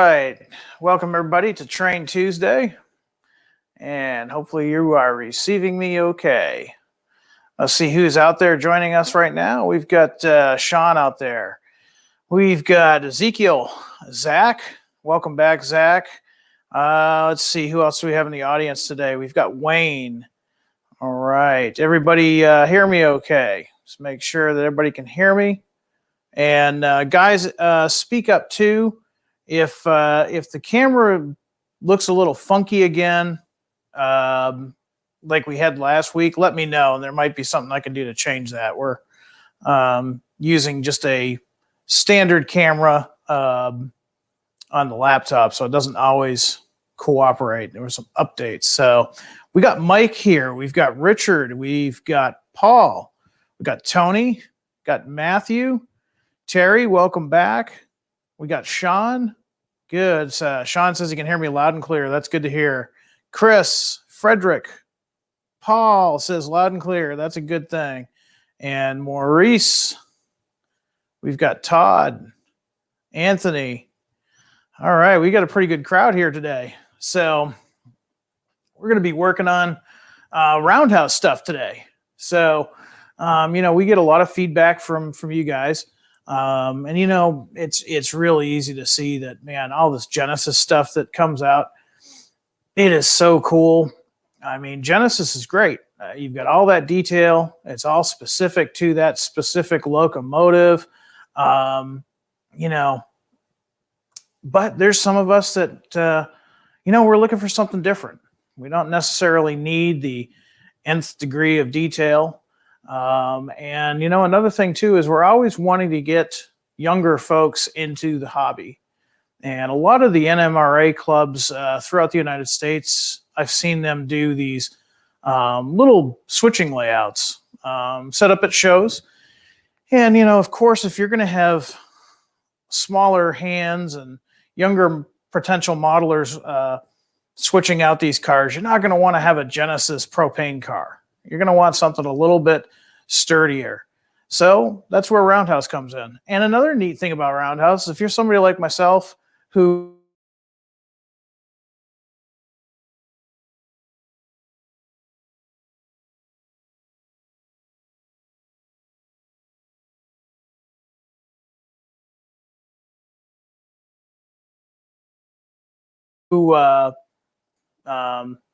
right. Welcome, everybody, to Train Tuesday. And hopefully you are receiving me okay. Let's see who's out there joining us right now. We've got Sean out there. We've got Ezekiel, Zach. Welcome back, Zach. Let's see, who else do we have in the audience today? We've got Wayne. All right. Everybody hear me okay? Just make sure that everybody can hear me. And guys, speak up too. If the camera looks a little funky again, like we had last week, let me know. And there might be something I can do to change that. We're using just a standard camera on the laptop, so it doesn't always cooperate. There were some updates. So we got Mike here. We've got Richard. We've got Paul. We've got Tony. Got Matthew. Terry, welcome back. We got Sean. Good. Sean says he can hear me loud and clear. That's good to hear. Chris, Frederick, Paul says loud and clear. That's a good thing. And Maurice. We've got Todd, Anthony. All right, we got a pretty good crowd here today. So we're going to be working on Roundhouse stuff today. So, we get a lot of feedback from you guys. And it's really easy to see that, man, all this Genesis stuff that comes out, it is so cool. I mean, Genesis is great. You've got all that detail. It's all specific to that specific locomotive. But there's some of us that, we're looking for something different. We don't necessarily need the nth degree of detail. Another thing too is we're always wanting to get younger folks into the hobby. And a lot of the NMRA clubs throughout the United States, I've seen them do these little switching layouts set up at shows. And, of course, if you're going to have smaller hands and younger potential modelers switching out these cars, you're not going to want to have a Genesis propane car. You're going to want something a little bit sturdier. So that's where Roundhouse comes in. And another neat thing about Roundhouse, if you're somebody like myself who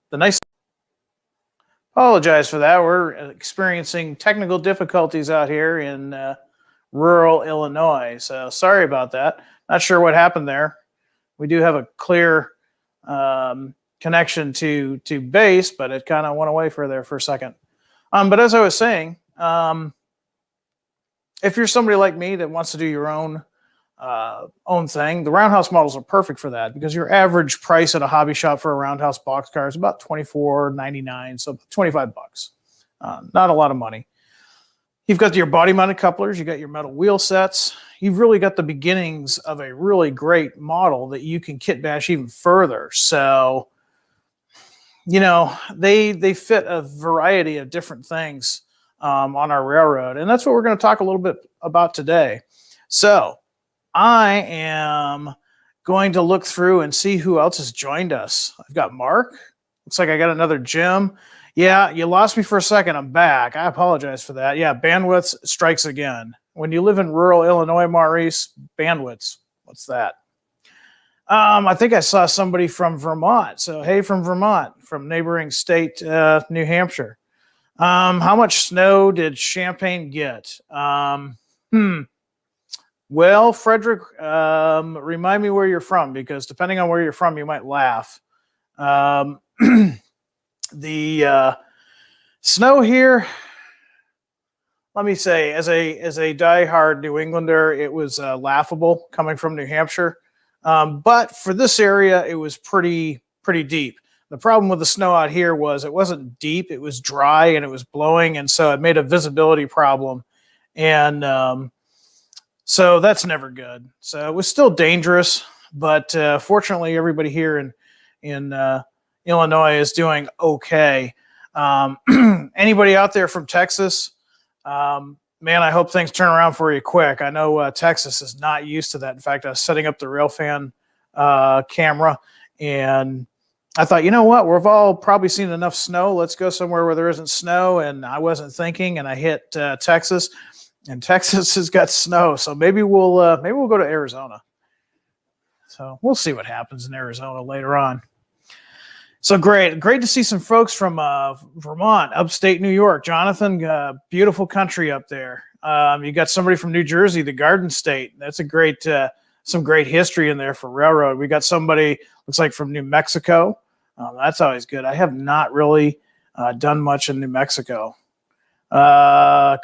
the nice apologize for that. We're experiencing technical difficulties out here in rural Illinois. So sorry about that. Not sure what happened there. We do have a clear connection to base, but it kind of went away for a second. But as I was saying, if you're somebody like me that wants to do your own thing, the Roundhouse models are perfect for that, because your average price at a hobby shop for a Roundhouse boxcar is about $24.99, so $25. Not a lot of money. You've got your body mounted couplers, you got your metal wheel sets. You've really got the beginnings of a really great model that you can kit bash even further. So, they fit a variety of different things on our railroad, and that's what we're going to talk a little bit about today. So I am going to look through and see who else has joined us. I've got Mark. Looks like I got another Jim. Yeah, you lost me for a second. I'm back. I apologize for that. Yeah, bandwidth strikes again. When you live in rural Illinois, Maurice, bandwidths, what's that? I think I saw somebody from Vermont. So, hey, from Vermont, from neighboring state, New Hampshire. How much snow did Champaign get? Well, Frederick, remind me where you're from, because depending on where you're from, you might laugh. The snow here, let me say, as a diehard New Englander, it was laughable coming from New Hampshire. But for this area, it was pretty deep. The problem with the snow out here was it wasn't deep, it was dry and it was blowing, and so it made a visibility problem. And so that's never good. So it was still dangerous, but fortunately, everybody here in Illinois is doing okay. Anybody out there from Texas? Man, I hope things turn around for you quick. I know Texas is not used to that. In fact, I was setting up the railfan camera. And I thought, you know what? We've all probably seen enough snow. Let's go somewhere where there isn't snow. And I wasn't thinking, and I hit Texas, and Texas has got snow. So maybe we'll go to Arizona. So we'll see what happens in Arizona later on. So great to see some folks from Vermont, upstate New York. Jonathan, beautiful country up there. You got somebody from New Jersey, the Garden State. That's a great, some great history in there for railroad. We got somebody, looks like from New Mexico. That's always good. I have not really done much in New Mexico.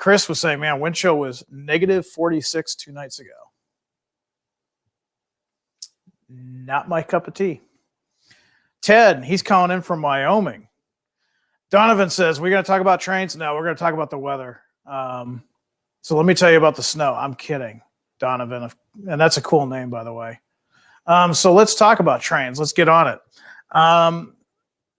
Chris was saying, man, wind chill was -46 2 nights ago. Not my cup of tea. Ted, he's calling in from Wyoming. Donovan says, we're going to talk about trains? No, we're going to talk about the weather. So let me tell you about the snow. I'm kidding, Donovan. And that's a cool name, by the way. So let's talk about trains. Let's get on it.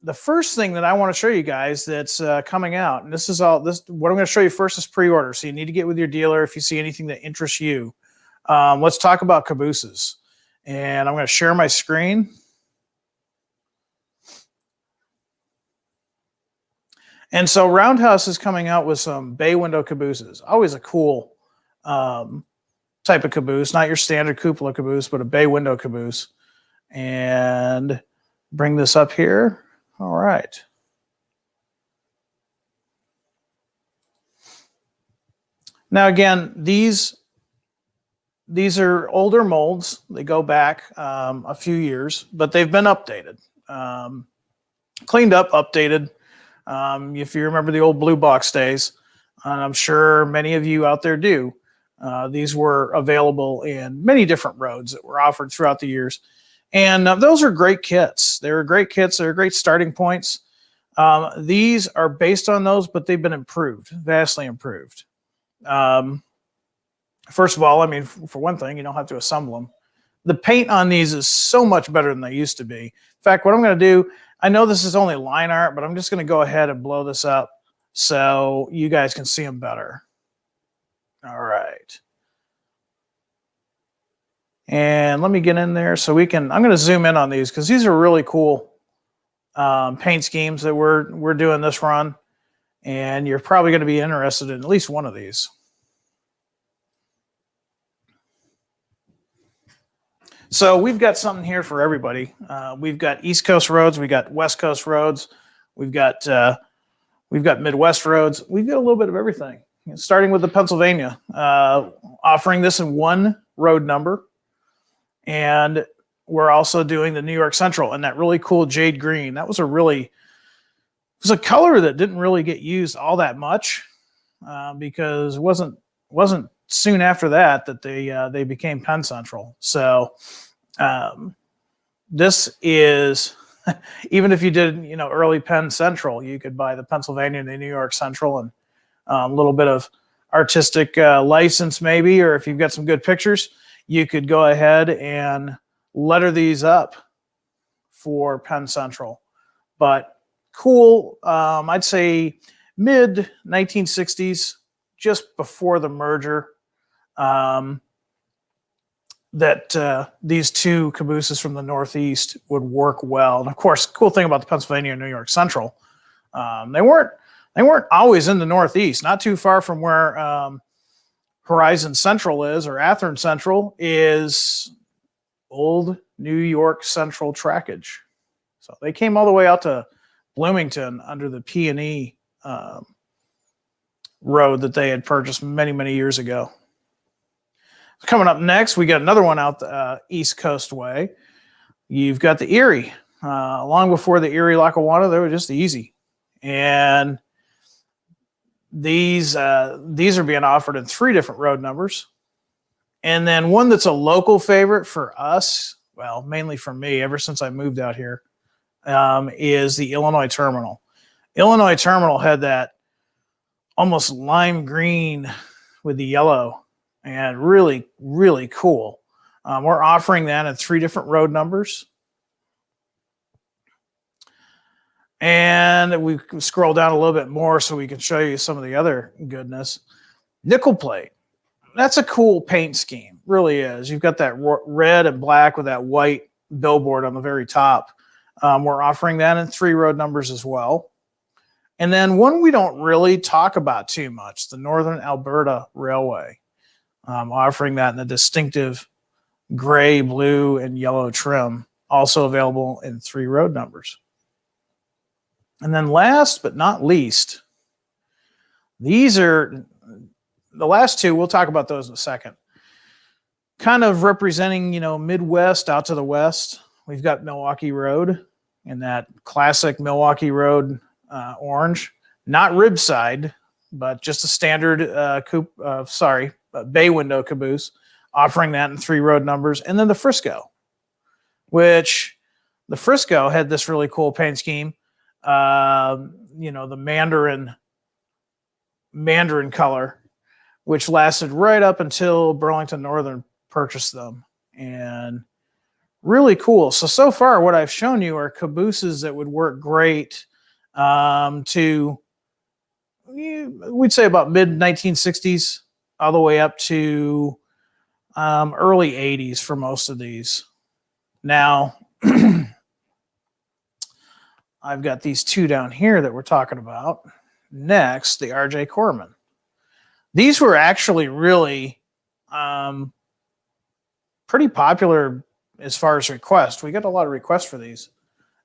The first thing that I want to show you guys that's coming out, and this is all this. What I'm going to show you first is pre-order. So you need to get with your dealer if you see anything that interests you. Let's talk about cabooses. And I'm going to share my screen. And so Roundhouse is coming out with some bay window cabooses. Always a cool type of caboose, not your standard cupola caboose, but a bay window caboose. And bring this up here. All right. Now again, these are older molds. They go back a few years, but they've been updated, cleaned up, updated. If you remember the old blue box days, I'm sure many of you out there do. These were available in many different roads that were offered throughout the years. And those are great kits. They were great kits. They're great starting points. These are based on those, but they've been improved, vastly improved. First of all, I mean, for one thing, you don't have to assemble them. The paint on these is so much better than they used to be. In fact, what I'm going to do, I know this is only line art, but I'm just going to go ahead and blow this up so you guys can see them better. All right. And let me get in there so we can, I'm going to zoom in on these because these are really cool paint schemes that we're doing this run. And you're probably going to be interested in at least one of these. So we've got something here for everybody. We've got East Coast roads, we got West Coast roads, we've got Midwest roads. We've got a little bit of everything. Starting with the Pennsylvania, offering this in one road number, and we're also doing the New York Central and that really cool jade green. That was it was a color that didn't really get used all that much because it wasn't soon after that they became Penn Central. So this is even if you did early Penn Central, you could buy the Pennsylvania and the New York Central and a little bit of artistic license maybe, or if you've got some good pictures, you could go ahead and letter these up for Penn Central. But cool, I'd say mid 1960s, just before the merger, that these two cabooses from the Northeast would work well. And of course, cool thing about the Pennsylvania and New York Central, they weren't always in the Northeast. Not too far from where Horizon Central is, or Athens Central is, old New York Central trackage. So they came all the way out to Bloomington under the P&E road that they had purchased many years ago. Coming up next, we got another one out the East Coast way. You've got the Erie. Long before the Erie Lackawanna, they were just easy. And these are being offered in 3 different road numbers. And then one that's a local favorite for us, well, mainly for me, ever since I moved out here, is the Illinois Terminal. Illinois Terminal had that almost lime green with the yellow, and really cool. We're offering that in 3 different road numbers. And we scroll down a little bit more so we can show you some of the other goodness. Nickel plate. That's a cool paint scheme, really is. You've got that red and black with that white billboard on the very top. We're offering that in 3 road numbers as well. And then one we don't really talk about too much, the Northern Alberta Railway, offering that in the distinctive gray, blue, and yellow trim, also available in 3 road numbers. And then last but not least, these are the last 2. We'll talk about those in a second. Kind of representing, Midwest out to the west. We've got Milwaukee Road in that classic Milwaukee Road orange, not rib side, but just a standard bay window caboose, offering that in 3 road numbers. And then the Frisco, which the Frisco had this really cool paint scheme. The Mandarin color, which lasted right up until Burlington Northern purchased them, and really cool. So far what I've shown you are cabooses that would work great to, we'd say, about mid 1960s all the way up to early 80s for most of these. Now I've got these 2 down here that we're talking about. Next, the RJ Corman. These were actually really pretty popular as far as requests. We got a lot of requests for these.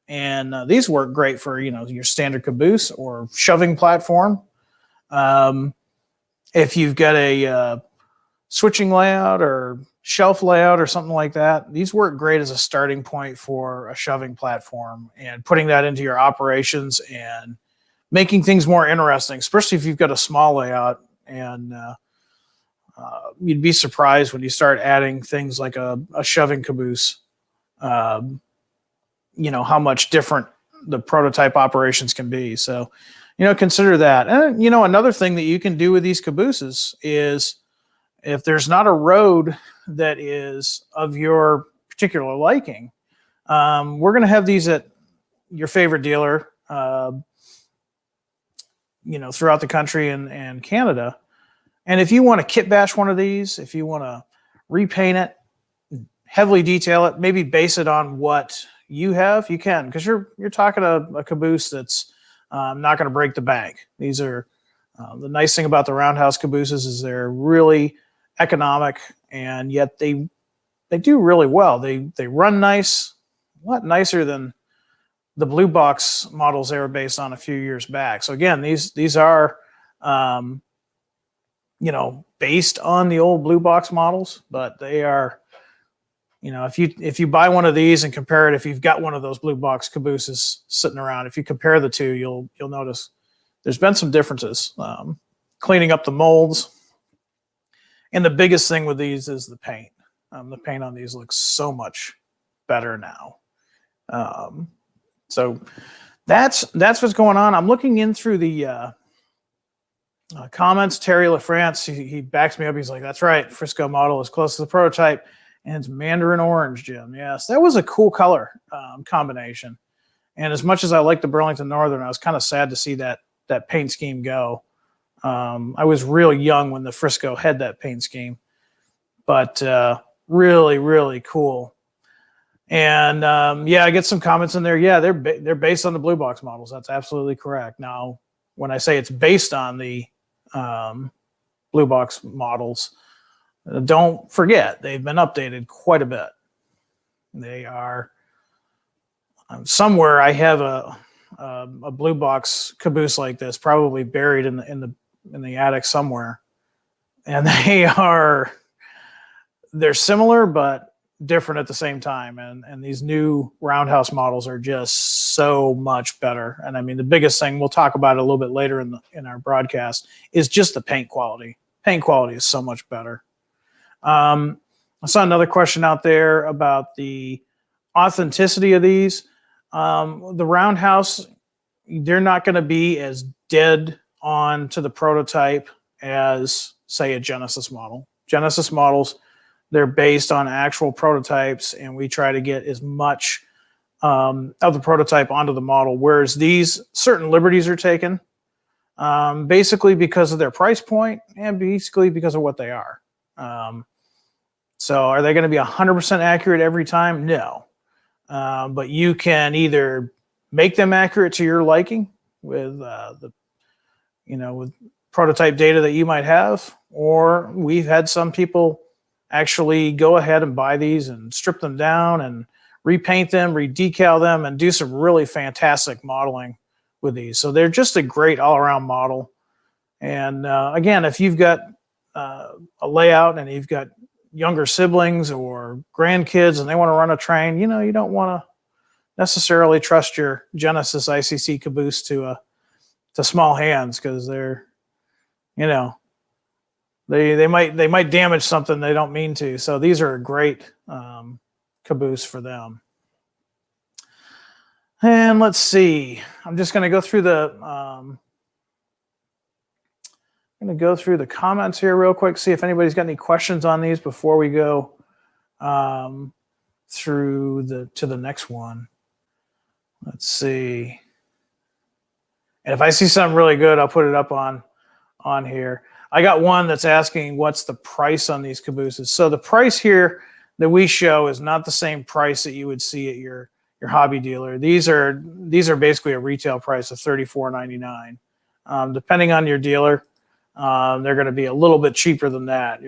And these work great for, your standard caboose or shoving platform. If you've got a switching layout or shelf layout or something like that, these work great as a starting point for a shoving platform and putting that into your operations and making things more interesting, especially if you've got a small layout. And you'd be surprised when you start adding things like a shoving caboose, how much different the prototype operations can be. So, consider that. And, another thing that you can do with these cabooses is, if there's not a road that is of your particular liking, we're going to have these at your favorite dealer, throughout the country and Canada. And if you want to kit bash one of these, if you want to repaint it, heavily detail it, maybe base it on what you have, you can, because you're talking a caboose that's not going to break the bank. These are the nice thing about the Roundhouse cabooses is they're really economic, and yet they do really well. They run nice, a lot nicer than the blue box models they were based on a few years back. So again, these are based on the old blue box models, but they are, if you buy one of these and compare it, if you've got one of those blue box cabooses sitting around, if you compare the 2, you'll notice there's been some differences. Cleaning up the molds. And the biggest thing with these is the paint. The paint on these looks so much better now. So that's what's going on. I'm looking in through the comments. Terry LaFrance, he backs me up. He's like, that's right. Frisco model is close to the prototype. And it's Mandarin orange, Jim. Yes, that was a cool color combination. And as much as I like the Burlington Northern, I was kind of sad to see that paint scheme go. I was real young when the Frisco had that paint scheme, but really, really cool. And I get some comments in there. Yeah, they're based on the blue box models. That's absolutely correct. Now, when I say it's based on the blue box models, don't forget they've been updated quite a bit. They are somewhere. I have a blue box caboose like this, probably buried in the attic somewhere, and they're similar but different at the same time. And these new Roundhouse models are just so much better. And I mean, the biggest thing, we'll talk about it a little bit later in our broadcast, is just the paint quality. Paint quality is so much better. I saw another question out there about the authenticity of these. The Roundhouse, they're not going to be as dead on to the prototype as, say, a Genesis model. Genesis models, they're based on actual prototypes, and we try to get as much of the prototype onto the model, whereas these, certain liberties are taken, basically because of their price point and basically because of what they are. So are they going to be 100% accurate every time? No. but you can either make them accurate to your liking with with prototype data that you might have, or we've had some people actually go ahead and buy these and strip them down and repaint them, redecal them, and do some really fantastic modeling with these. So they're just a great all-around model. And again, if you've got a layout and you've got younger siblings or grandkids and they want to run a train, you don't want to necessarily trust your Genesis ICC Caboose to small hands, because they're, they might damage something they don't mean to. So these are a great Caboose for them. And let's see, I'm just going to go through the comments here real quick, see if anybody's got any questions on these before we go through to the next one. Let's see. And if I see something really good, I'll put it up on here. I got one that's asking what's the price on these cabooses. So the price here that we show is not the same price that you would see at your hobby dealer. These are basically a retail price of $34.99. Depending on your dealer, they're going to be a little bit cheaper than that.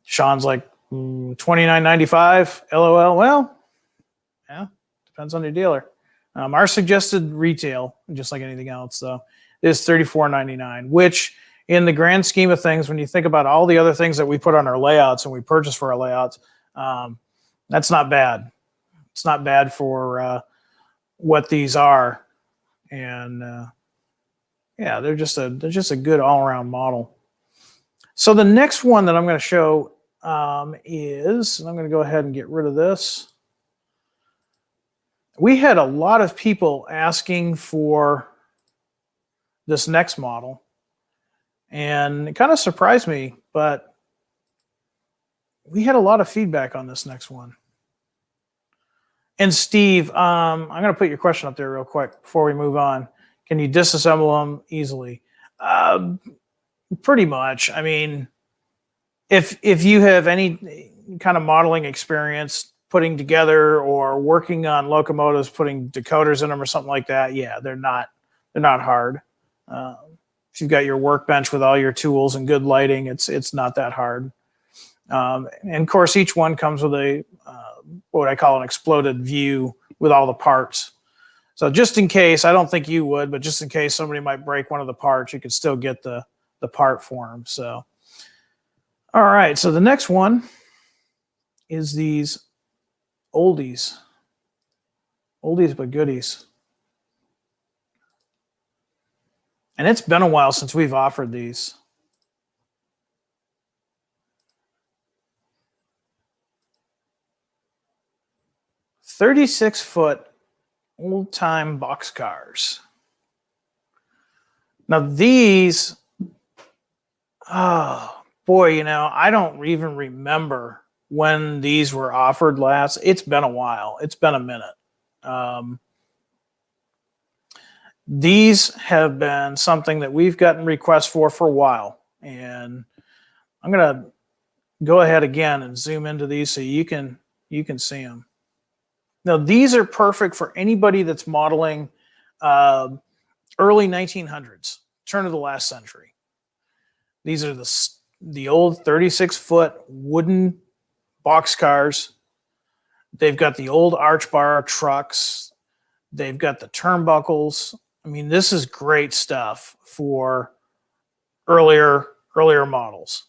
Sean's like $29.95. LOL. Well, yeah, depends on your dealer. Our suggested retail, just like anything else, though, is $34.99, which in the grand scheme of things, when you think about all the other things that we put on our layouts and we purchase for our layouts, that's not bad. It's not bad for what these are. And yeah, they're just a good all-around model. So the next one that I'm going to show is, and I'm going to go ahead and get rid of this. We had a lot of people asking for this next model, and it kind of surprised me, but we had a lot of feedback on this next one. And Steve, I'm going to put your question up there real quick before we move on. Can you disassemble them easily? Pretty much. I mean, if you have any kind of modeling experience putting together or working on locomotives, putting decoders in them or something like that, yeah, they're not hard. If you've got your workbench with all your tools and good lighting, it's not that hard. And of course, each one comes with a what I call an exploded view with all the parts. So just in case, I don't think you would, but just in case somebody might break one of the parts, you could still get the part for them. So, all right. So the next one is these oldies but goodies. And it's been a while since we've offered these. "36-foot old-time boxcars." Now these, oh boy, I don't even remember when these were offered last. It's been a while. It's been a minute. These have been something that we've gotten requests for a while. And I'm going to go ahead again and zoom into these so you can see them. Now, these are perfect for anybody that's modeling early 1900s, turn of the last century. These are the old 36-foot wooden boxcars. They've got the old arch bar trucks. They've got the turnbuckles. I mean, this is great stuff for earlier models.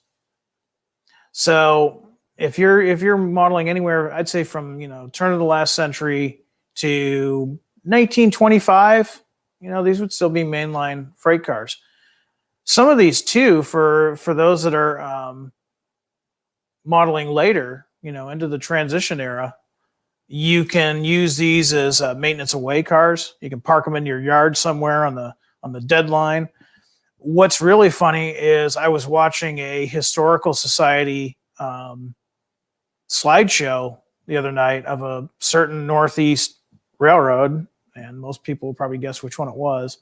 So if you're modeling anywhere, I'd say from turn of the last century to 1925, these would still be mainline freight cars. Some of these too, for those that are modeling later, into the transition era, you can use these as maintenance away cars. You can park them in your yard somewhere on the deadline. What's really funny is I was watching a historical society slideshow the other night of a certain Northeast railroad, and most people will probably guess which one it was,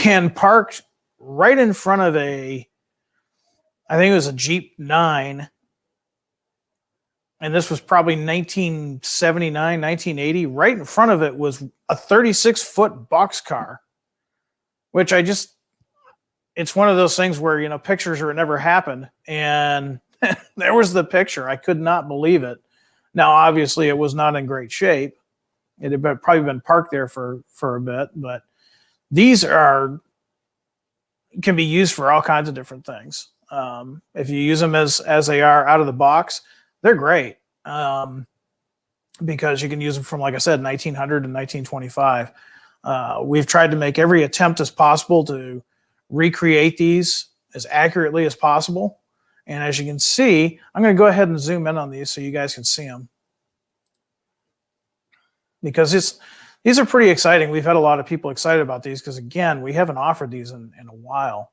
and parked right in front of I think it was a Jeep 9. and this was probably 1979, 1980. Right in front of it was a 36-foot boxcar, which it's one of those things where, you know, pictures or it never happened. And there was the picture. I could not believe it. Now, obviously, it was not in great shape. It had probably been parked there for a bit, but these can be used for all kinds of different things. If you use them as they are out of the box, they're great, because you can use them from, like I said, 1900 to 1925. We've tried to make every attempt as possible to recreate these as accurately as possible. And as you can see, I'm going to go ahead and zoom in on these so you guys can see them, because these are pretty exciting. We've had a lot of people excited about these because, again, we haven't offered these in a while.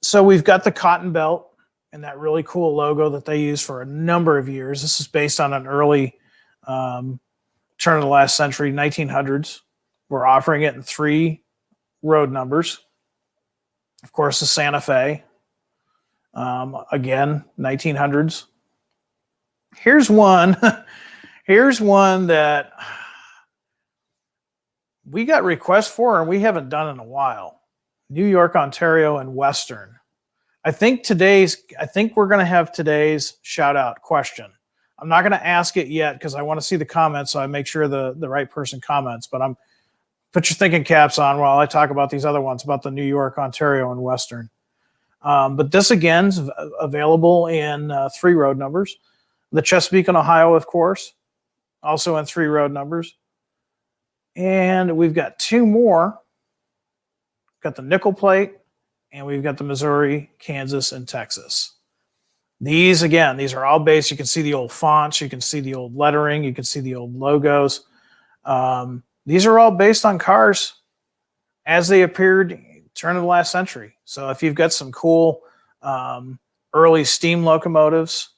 So we've got the cotton belt and that really cool logo that they use for a number of years. This is based on an early turn of the last century, 1900s. We're offering it in 3 road numbers. Of course, the Santa Fe. Again, 1900s. Here's one. Here's one that we got requests for and we haven't done in a while. New York, Ontario, and Western. I think we're going to have today's shout out question. I'm not going to ask it yet because I want to see the comments, so I make sure the right person comments, but put your thinking caps on while I talk about these other ones, about the New York, Ontario, and Western. But this, again, is available in 3 road numbers. The Chesapeake and Ohio, of course, also in 3 road numbers. And we've got 2 more. We've got the nickel plate, and we've got the Missouri, Kansas, and Texas. These, again, these are all based. You can see the old fonts. You can see the old lettering. You can see the old logos. These are all based on cars as they appeared turn of the last century. So if you've got some cool early steam locomotives,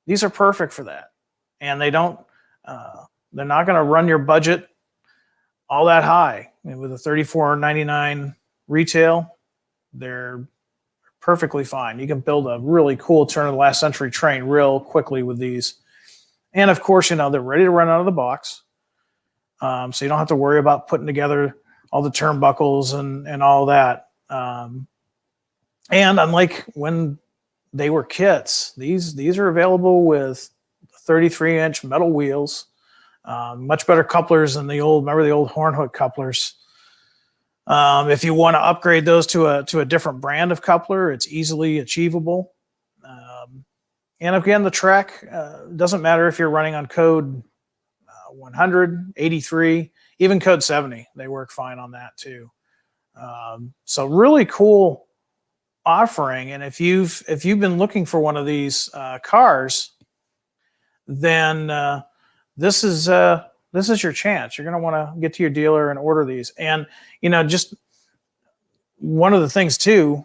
these are perfect for that. And they're not going to run your budget all that high. I mean, with a $34.99 retail, they're perfectly fine. You can build a really cool turn of the last century train real quickly with these. And of course, you know, they're ready to run out of the box. So you don't have to worry about putting together all the turnbuckles and all that. And unlike when they were kits, these are available with 33-inch metal wheels, much better couplers than remember the old horn hook couplers. If you want to upgrade those to a different brand of coupler, it's easily achievable. And again, the track doesn't matter if you're running on code 100, 83, even code 70. They work fine on that too. So really cool offering. And if you've been looking for one of these cars, then this is your chance. You're going to want to get to your dealer and order these. And, you know, just one of the things too,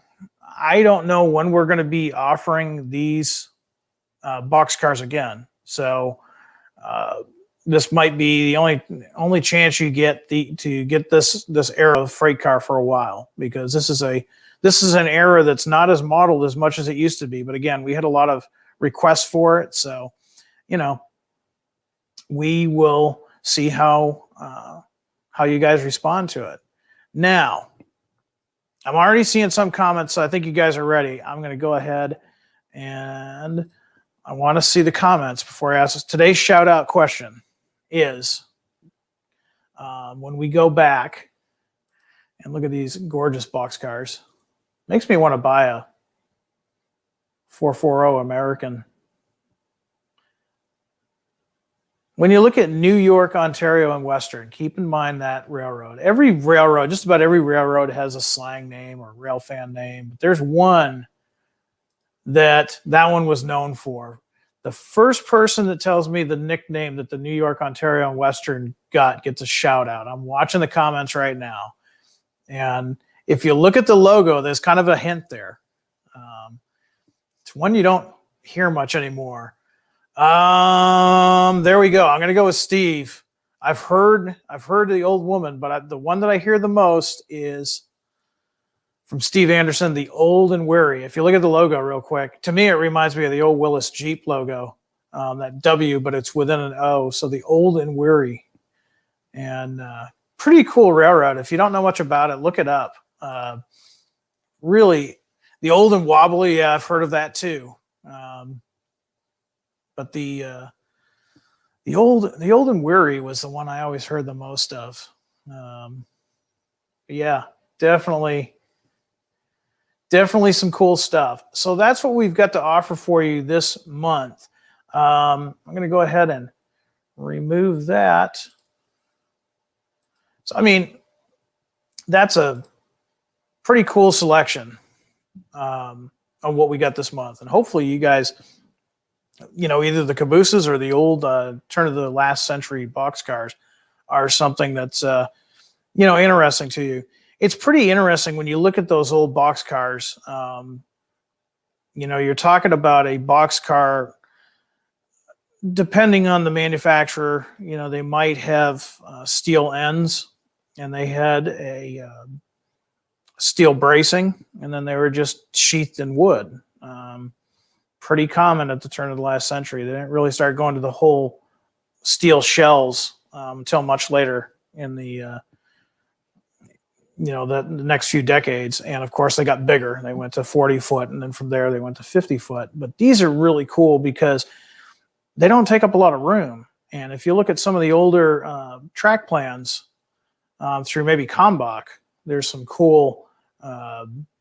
I don't know when we're going to be offering these box cars again. So this might be the only chance you get to get this era of freight car for a while, because this is an era that's not as modeled as much as it used to be. But again, we had a lot of requests for it. So, you know, we will see how you guys respond to it. Now, I'm already seeing some comments, so I think you guys are ready. I'm going to go ahead and I want to see the comments before I ask this. Today's shout out question is, when we go back and look at these gorgeous box cars, makes me want to buy a 440 American. When you look at New York, Ontario, and Western, keep in mind that railroad. Every railroad, just about every railroad has a slang name or rail fan name. But there's one that one was known for. The first person that tells me the nickname that the New York, Ontario, and Western gets a shout out. I'm watching the comments right now. And if you look at the logo, there's kind of a hint there. It's one you don't hear much anymore. There we go. I'm going to go with Steve. I've heard the old woman, but the one that I hear the most is From Steve Anderson, the old and weary. If you look at the logo real quick, to me, it reminds me of the old Willis Jeep logo, that W, but it's within an O. So the old and weary. And pretty cool railroad. If you don't know much about it, look it up. Really, the old and wobbly, yeah, I've heard of that too. But the old and weary was the one I always heard the most of. Yeah, definitely some cool stuff. So that's what we've got to offer for you this month. I'm going to go ahead and remove that. So, I mean, that's a pretty cool selection on what we got this month. And hopefully you guys, you know, either the Cabooses or the old turn of the last century boxcars are something that's, you know, interesting to you. It's pretty interesting when you look at those old boxcars. You know, you're talking about a boxcar, depending on the manufacturer, you know, they might have steel ends, and they had a steel bracing, and then they were just sheathed in wood. Pretty common at the turn of the last century. They didn't really start going to the whole steel shells until much later in the you know, the next few decades. And of course they got bigger. They went to 40 foot, and then from there they went to 50 foot. But these are really cool because they don't take up a lot of room. And if you look at some of the older track plans through maybe Kalmbach, there's some cool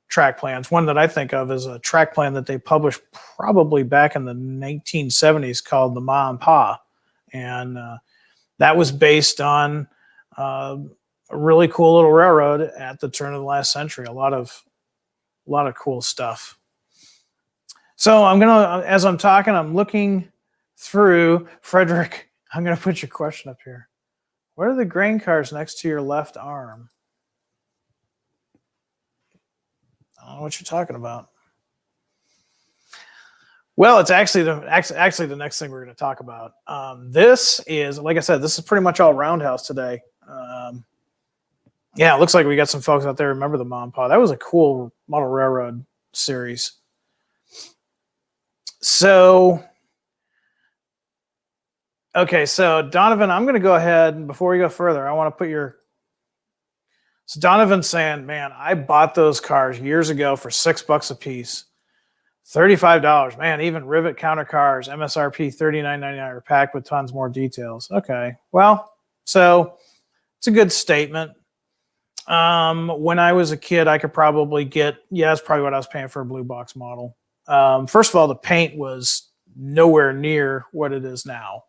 track plans. One that I think of is a track plan that they published probably back in the 1970s called the Ma and Pa. And that was based on a really cool little railroad at the turn of the last century. A lot of cool stuff. So I'm gonna, as I'm talking, I'm looking through. Frederick, I'm gonna put your question up here. What are the grain cars next to your left arm? I don't know what you're talking about. Well, it's actually the next thing we're going to talk about. This is, like I said, this is pretty much all Roundhouse today. Yeah, it looks like we got some folks out there remember the Ma and Pa. That was a cool model railroad series. So, okay, so Donovan, I'm going to go ahead, before we go further, I want to put your, so Donovan's saying, man, I bought those cars years ago for $6 a piece. $35, man, even rivet counter cars, MSRP $39.99 are packed with tons more details. Okay, well, so it's a good statement. When I was a kid, I could probably get, yeah, that's probably what I was paying for a blue box model. First of all, the paint was nowhere near what it is now.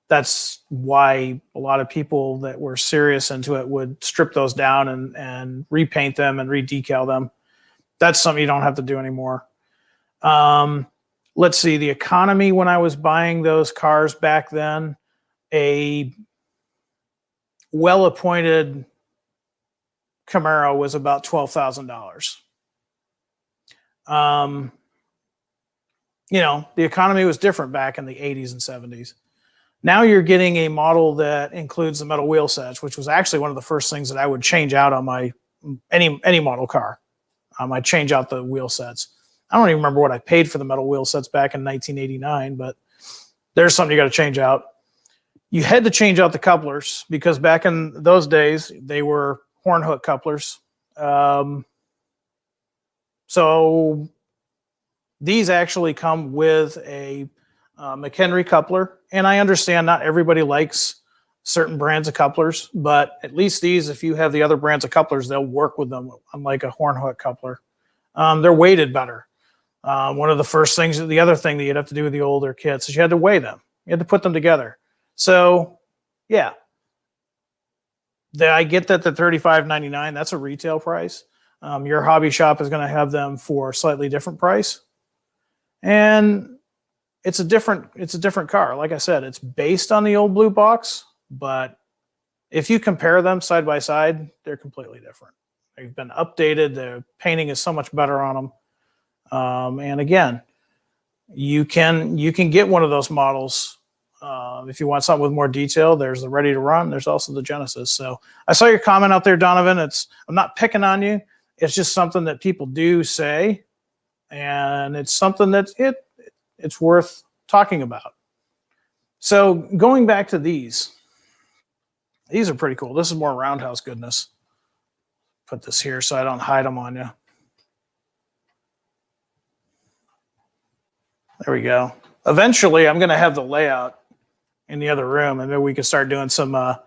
That's why a lot of people that were serious into it would strip those down and repaint them and re-decal them. That's something you don't have to do anymore. Let's see, the economy when I was buying those cars back then, a well-appointed Camaro was about $12,000. You know, the economy was different back in the 80s and 70s. Now you're getting a model that includes the metal wheel sets, which was actually one of the first things that I would change out on my any model car. I change out the wheel sets. I don't even remember what I paid for the metal wheel sets back in 1989, but there's something you got to change out. You had to change out the couplers because back in those days, they were horn hook couplers. So these actually come with a McHenry coupler. And I understand not everybody likes certain brands of couplers, but at least these, if you have the other brands of couplers, they'll work with them, unlike a horn hook coupler. They're weighted better. One of the first things, the other thing that you'd have to do with the older kits is you had to weigh them. You had to put them together. So, yeah. I get that the $35.99, that's a retail price. Your hobby shop is going to have them for a slightly different price. And it's a different car. Like I said, it's based on the old blue box, but if you compare them side by side, they're completely different. They've been updated. The painting is so much better on them. And again, you can get one of those models If you want something with more detail, there's the Ready to Run. There's also the Genesis. So I saw your comment out there, Donovan. I'm not picking on you. It's just something that people do say, and it's something that it's worth talking about. So going back to these are pretty cool. This is more Roundhouse goodness. Put this here so I don't hide them on you. There we go. Eventually, I'm going to have the layout in the other room, and then we can start doing some live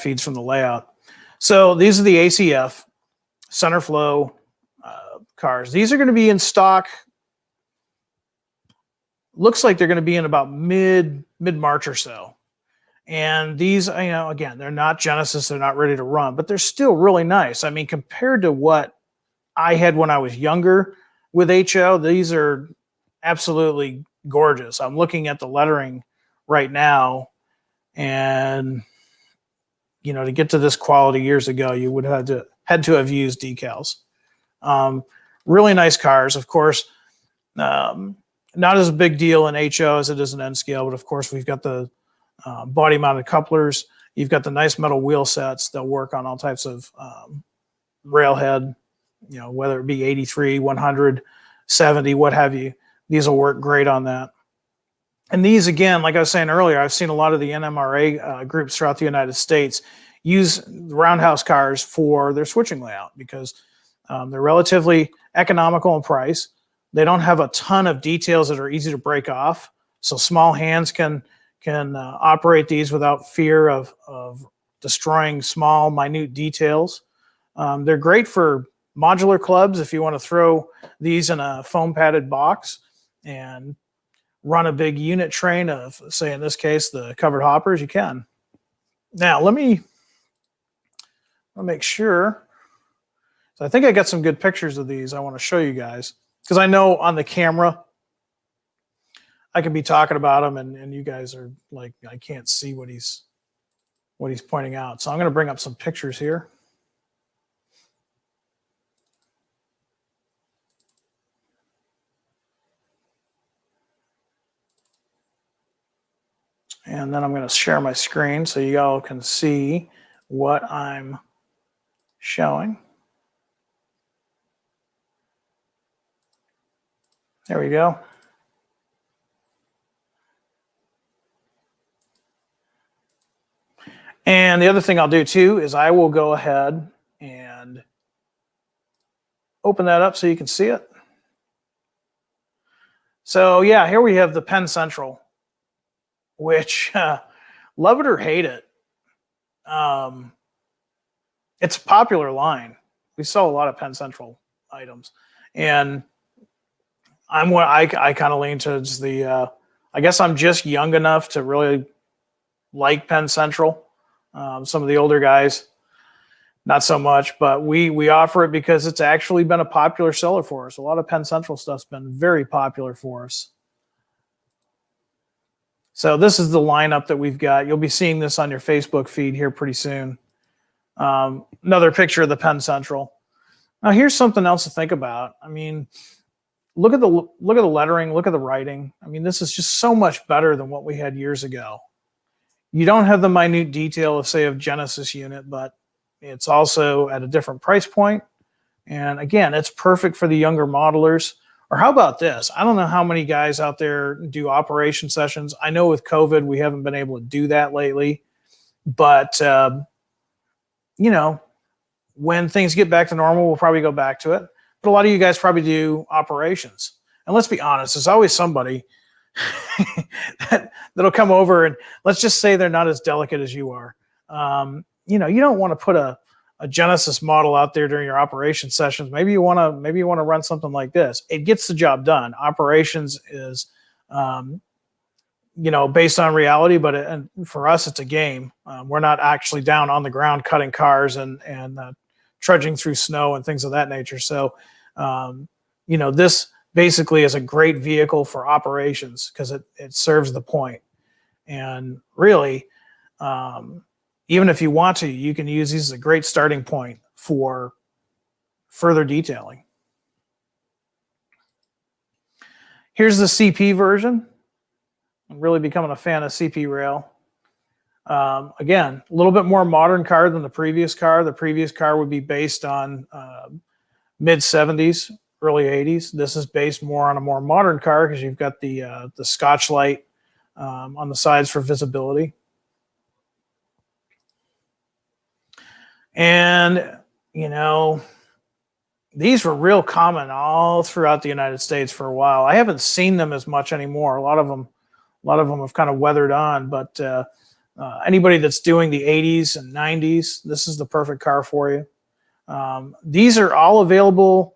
feeds from the layout. So these are the ACF Centerflow cars. These are going to be in stock. Looks like they're going to be in about mid-March or so. And these, again, they're not Genesis. They're not Ready to Run, but they're still really nice. I mean, compared to what I had when I was younger with HO, these are absolutely gorgeous. I'm looking at the lettering right now, and to get to this quality years ago, you would have had to have used decals. Really nice cars, of course. Not as a big deal in HO as it is in N scale, but of course we've got the body mounted couplers. You've got the nice metal wheel sets. They'll work on all types of railhead, whether it be 83, 100, 70, what have you. These will work great on that. And these, again, like I was saying earlier, I've seen a lot of the NMRA groups throughout the United States use the Roundhouse cars for their switching layout because they're relatively economical in price. They don't have a ton of details that are easy to break off. So small hands can operate these without fear of destroying small, minute details. They're great for modular clubs if you want to throw these in a foam padded box and run a big unit train of, say in this case, the covered hoppers, you can. Now, let me make sure. So I think I got some good pictures of these I want to show you guys, because I know on the camera I could be talking about them and you guys are like, I can't see what he's pointing out. So I'm going to bring up some pictures here. And then I'm going to share my screen so you all can see what I'm showing. There we go. And the other thing I'll do too is I will go ahead and open that up so you can see it. So yeah, here we have the Penn Central, which love it or hate it, it's a popular line. We sell a lot of Penn Central items, and I kind of lean towards the. I guess I'm just young enough to really like Penn Central. Some of the older guys, not so much, but we offer it because it's actually been a popular seller for us. A lot of Penn Central stuff's been very popular for us. So this is the lineup that we've got. You'll be seeing this on your Facebook feed here pretty soon. Another picture of the Penn Central. Now here's something else to think about. I mean, look at the lettering, look at the writing. I mean, this is just so much better than what we had years ago. You don't have the minute detail of, say, a Genesis unit, but it's also at a different price point. And again, it's perfect for the younger modelers. Or how about this? I don't know how many guys out there do operation sessions. I know with COVID, we haven't been able to do that lately. But, you know, when things get back to normal, we'll probably go back to it. But a lot of you guys probably do operations. And let's be honest, there's always somebody that'll come over and let's just say they're not as delicate as you are. You know, you don't want to put a Genesis model out there during your operation sessions. Maybe you want to run something like this. It gets the job done. Operations is, you know, based on reality, but and for us, it's a game. We're not actually down on the ground cutting cars and trudging through snow and things of that nature. So, you know, this basically is a great vehicle for operations because it serves the point. And really, even if you want to, you can use these as a great starting point for further detailing. Here's the CP version. I'm really becoming a fan of CP rail. Again, a little bit more modern car than the previous car. The previous car would be based on mid 70s, early 80s. This is based more on a more modern car because you've got the Scotch light on the sides for visibility. And, you know, these were real common all throughout the United States for a while. I haven't seen them as much anymore. A lot of them have kind of weathered on, but anybody that's doing the 80s and 90s, this is the perfect car for you. These are all available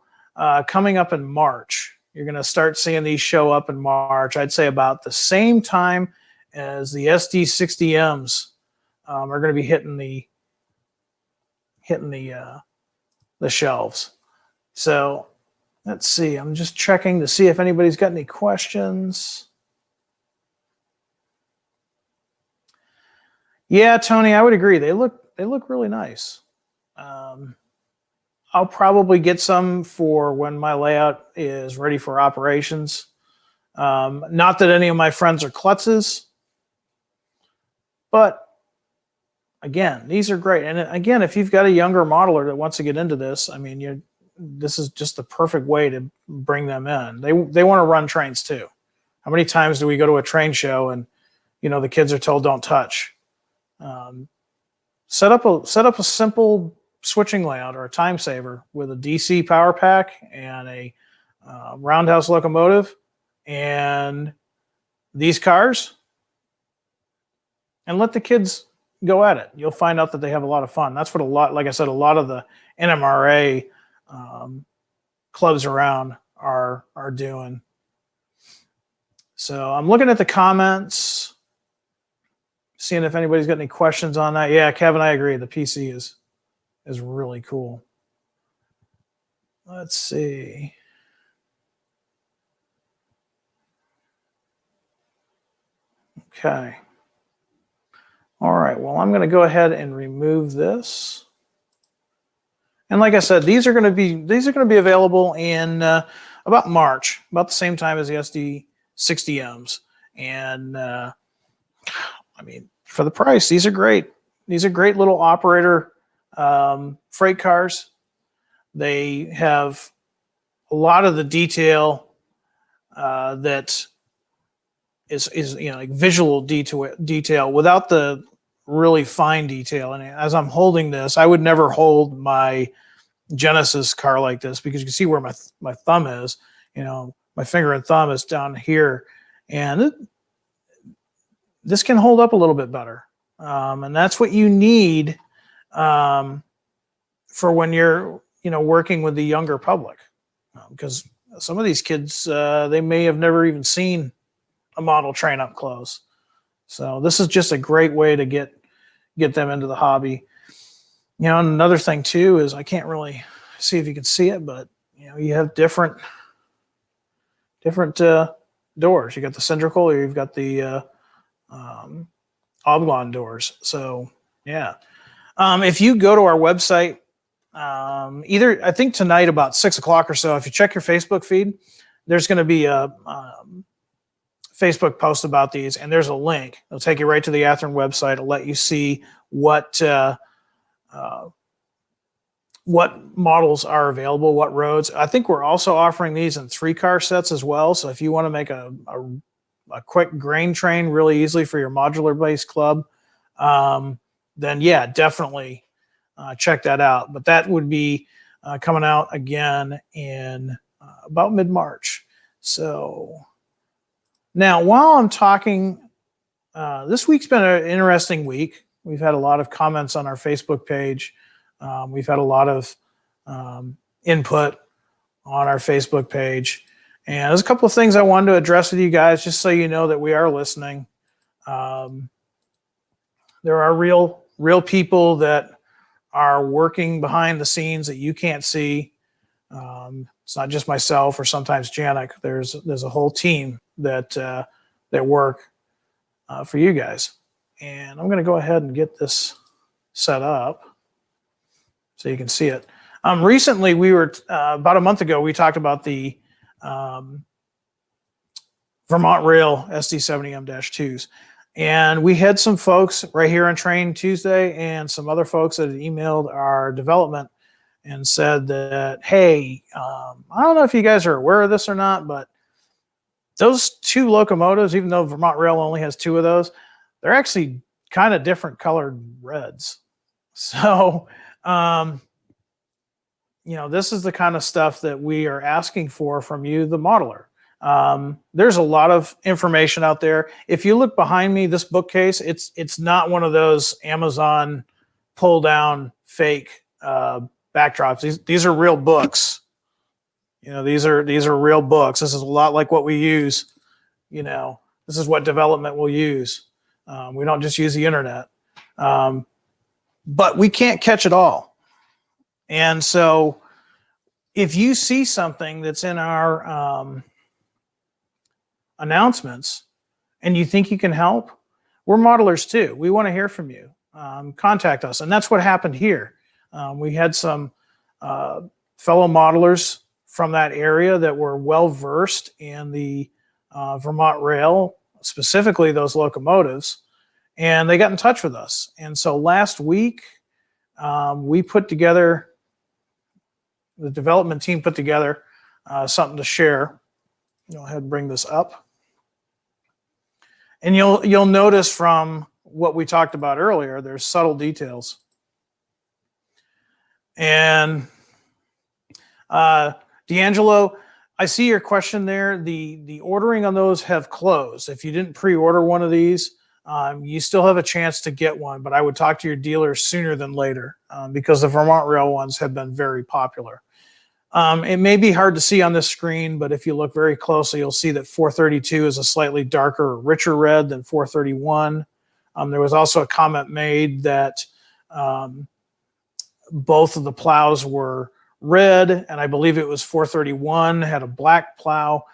coming up in March. You're going to start seeing these show up in March. I'd say about the same time as the SD60Ms are going to be hitting the shelves. So let's see. I'm just checking to see if anybody's got any questions. Yeah, Tony, I would agree. They look really nice. I'll probably get some for when my layout is ready for operations. Not that any of my friends are klutzes, but again, these are great. And again, if you've got a younger modeler that wants to get into this, I mean, this is just the perfect way to bring them in. They want to run trains too. How many times do we go to a train show and, you know, the kids are told don't touch? Set up a simple switching layout or a time saver with a DC power pack and a roundhouse locomotive and these cars, and let the kids go at it. You'll find out that they have a lot of fun. That's what like I said, a lot of the NMRA clubs around are doing. So I'm looking at the comments, seeing if anybody's got any questions on that. Yeah, Kevin, I agree. The PC is really cool. Let's see. Okay. All right. Well, I'm going to go ahead and remove this. And like I said, these are going to be available in about March, about the same time as the SD60Ms. And I mean, for the price, these are great. These are great little operator freight cars. They have a lot of the detail that is you know, like visual detail without the really fine detail. And as I'm holding this, I would never hold my Genesis car like this because you can see where my thumb is. You know, my finger and thumb is down here, and this can hold up a little bit better. And that's what you need for when you're, you know, working with the younger public, because some of these kids, they may have never even seen a model train up close. So this is just a great way to get them into the hobby. You know, and another thing too is, I can't really see if you can see it, but you know, you have different doors. You got the cylindrical, or you've got the oblong doors. So yeah, if you go to our website, either I think tonight about 6 o'clock or so, if you check your Facebook feed, there's going to be a Facebook post about these, and there's a link. It'll take you right to the Athearn website. It'll let you see what models are available, what roads. I think we're also offering these in 3-car sets as well. So if you want to make a quick grain train really easily for your modular-based club, then yeah, definitely check that out. But that would be coming out again in about mid-March. So now, while I'm talking, this week's been an interesting week. We've had a lot of comments on our Facebook page. We've had a lot of input on our Facebook page. And there's a couple of things I wanted to address with you guys, just so you know that we are listening. There are real people that are working behind the scenes that you can't see. It's not just myself or sometimes Janik. There's a whole team that work for you guys. And I'm going to go ahead and get this set up so you can see it. Recently, we were about a month ago, we talked about the Vermont Rail SD70M-2s. And we had some folks right here on Train Tuesday and some other folks that had emailed our development and said that, hey, I don't know if you guys are aware of this or not, but those two locomotives, even though Vermont Rail only has two of those, they're actually kind of different colored reds. So, this is the kind of stuff that we are asking for from you, the modeler. There's a lot of information out there. If you look behind me, this bookcase, it's not one of those Amazon pull down fake backdrops. These are real books. These are real books. This is a lot like what we use. This is what development will use. We don't just use the internet, but we can't catch it all. And so if you see something that's in our announcements and you think you can help, we're modelers too. We want to hear from you. Contact us. And that's what happened here. We had some fellow modelers from that area that were well versed in the Vermont Rail, specifically those locomotives, and they got in touch with us. And so last week, we put together, the development team put together something to share. Go ahead and bring this up. And you'll notice from what we talked about earlier, there's subtle details. And D'Angelo, I see your question there. The ordering on those have closed. If you didn't pre-order one of these, you still have a chance to get one, but I would talk to your dealer sooner than later because the Vermont Rail ones have been very popular. It may be hard to see on this screen, but if you look very closely, you'll see that 432 is a slightly darker, richer red than 431. There was also a comment made that both of the plows were red, and I believe it was 431 had a black plow.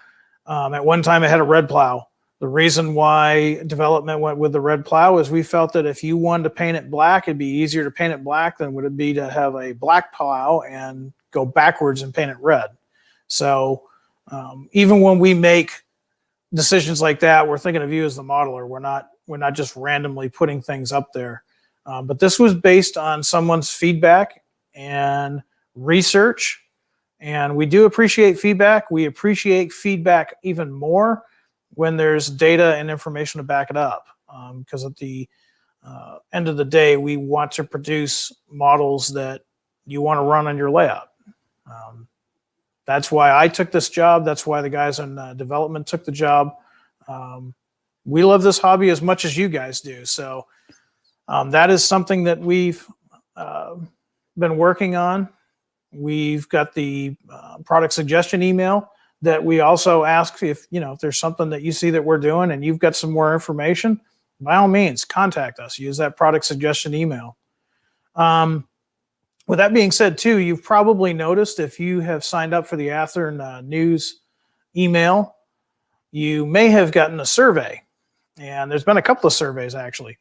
At one time, it had a red plow. The reason why development went with the red plow is we felt that if you wanted to paint it black, it'd be easier to paint it black than would it be to have a black plow and go backwards and paint it red. So even when we make decisions like that, we're thinking of you as the modeler. We're not just randomly putting things up there. But this was based on someone's feedback and research, and we do appreciate feedback. We appreciate feedback even more when there's data and information to back it up, because at the end of the day, we want to produce models that you want to run on your layout. That's why I took this job. That's why the guys in development took the job. We love this hobby as much as you guys do. So that is something that we've been working on. We've got the product suggestion email that we also ask if there's something that you see that we're doing and you've got some more information, by all means, contact us. Use that product suggestion email. With that being said, too, you've probably noticed if you have signed up for the Athearn News email, you may have gotten a survey. And there's been a couple of surveys, actually.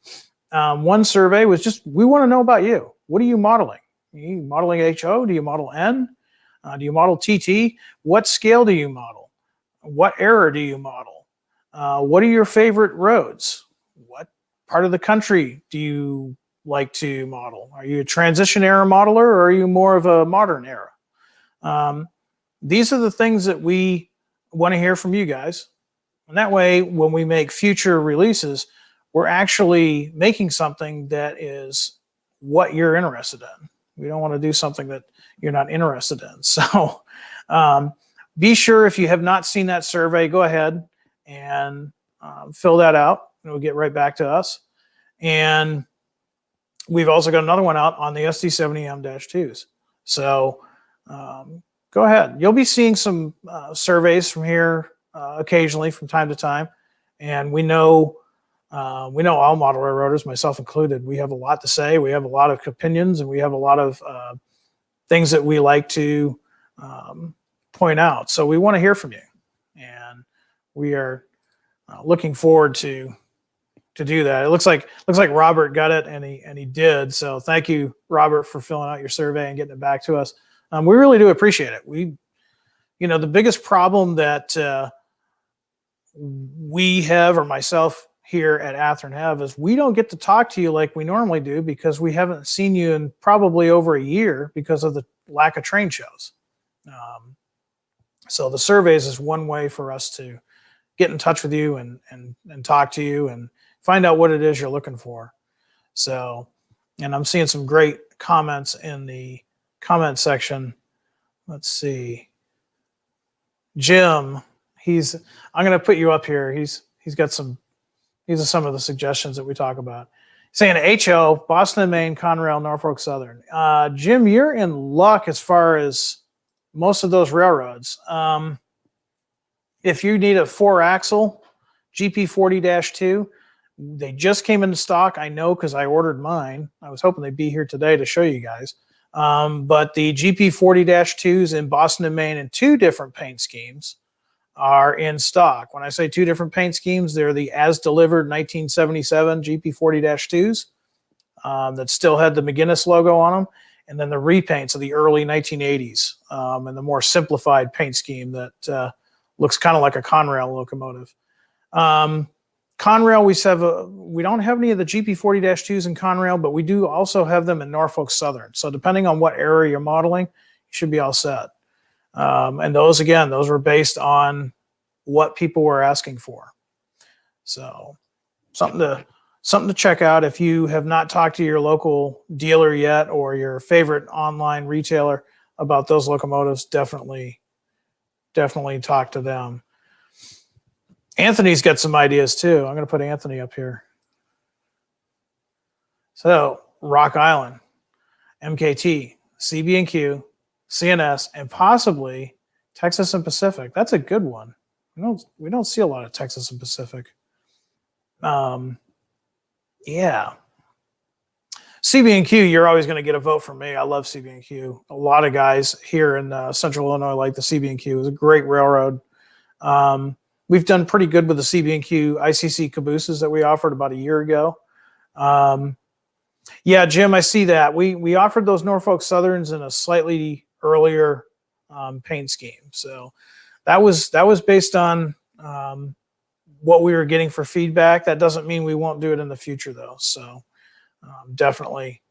One survey was just, we want to know about you. What are you modeling? Are you modeling HO? Do you model N? Do you model TT? What scale do you model? What era do you model? What are your favorite roads? What part of the country do you like to model? Are you a transition era modeler, or are you more of a modern era? These are the things that we want to hear from you guys. And that way, when we make future releases, we're actually making something that is what you're interested in. We don't want to do something that you're not interested in. So be sure, if you have not seen that survey, go ahead and fill that out, and it'll get right back to us. And we've also got another one out on the SD70M-2s. So go ahead. You'll be seeing some surveys from here occasionally from time to time. And we know all model railroaders, myself included, we have a lot to say. We have a lot of opinions, and we have a lot of things that we like to point out. So we want to hear from you. And we are looking forward to do that. It looks like Robert got it, and he did. So thank you, Robert, for filling out your survey and getting it back to us. We really do appreciate it. The biggest problem that we have, or myself here at Athearn have, is we don't get to talk to you like we normally do because we haven't seen you in probably over a year because of the lack of train shows. So the surveys is one way for us to get in touch with you and talk to you and find out what it is you're looking for. So, and I'm seeing some great comments in the comment section. Let's see. Jim, I'm going to put you up here. He's got these are some of the suggestions that we talk about. Saying HO, Boston and Maine, Conrail, Norfolk Southern. Jim, you're in luck as far as most of those railroads. If you need a 4-axle GP40-2, they just came into stock. I know because I ordered mine. I was hoping they'd be here today to show you guys. But the GP40-2s in Boston and Maine in 2 different paint schemes are in stock. When I say 2 different paint schemes, they're the as-delivered 1977 GP40-2s that still had the McGinnis logo on them, and then the repaints of the early 1980s and the more simplified paint scheme that looks kind of like a Conrail locomotive. Conrail, we don't have any of the GP40-2s in Conrail, but we do also have them in Norfolk Southern. So depending on what area you're modeling, you should be all set. And those were based on what people were asking for. So something to check out if you have not talked to your local dealer yet or your favorite online retailer about those locomotives. Definitely talk to them. Anthony's got some ideas too. I'm going to put Anthony up here. So Rock Island, MKT, CB&Q, CNS, and possibly Texas and Pacific. That's a good one. We don't see a lot of Texas and Pacific. Yeah. CB&Q, you're always going to get a vote from me. I love CB&Q. A lot of guys here in Central Illinois like the CB&Q. It's a great railroad. We've done pretty good with the CB&Q ICC cabooses that we offered about a year ago. Yeah, Jim, I see that. We offered those Norfolk Southerns in a slightly earlier paint scheme. So that was based on what we were getting for feedback. That doesn't mean we won't do it in the future, though. So definitely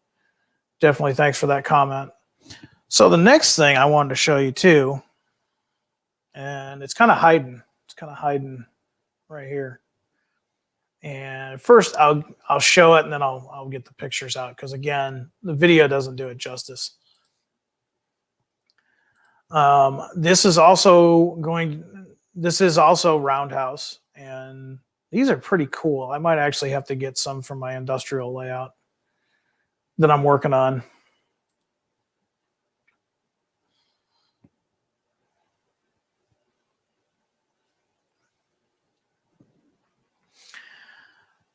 thanks for that comment. So the next thing I wanted to show you too, and it's kind of hiding. It's kind of hiding right here. And first I'll show it and then I'll get the pictures out because again, the video doesn't do it justice. This is also Roundhouse, and these are pretty cool. I might actually have to get some from my industrial layout that I'm working on.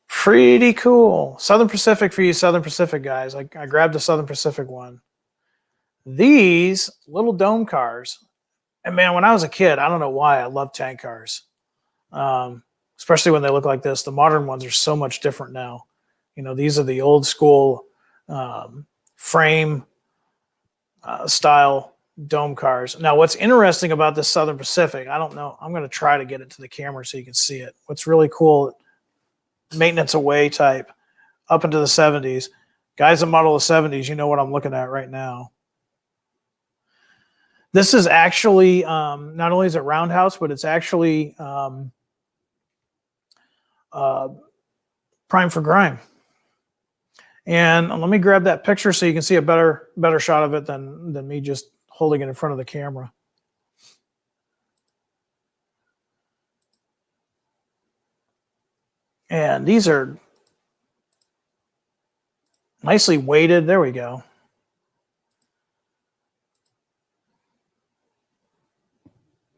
Pretty cool. Southern Pacific for you Southern Pacific guys. I grabbed the Southern Pacific one. These little dome cars, and man, when I was a kid, I don't know why I love tank cars, especially when they look like this. The modern ones are so much different now. You know, these are the old school frame style dome cars. Now, what's interesting about this Southern Pacific, I don't know. I'm going to try to get it to the camera so you can see it. What's really cool, maintenance away type up into the 70s. Guys that model the 70s, you know what I'm looking at right now. This is actually, not only is it Roundhouse, but it's actually Prime for Grime. And let me grab that picture so you can see a better shot of it than me just holding it in front of the camera. And these are nicely weighted. There we go.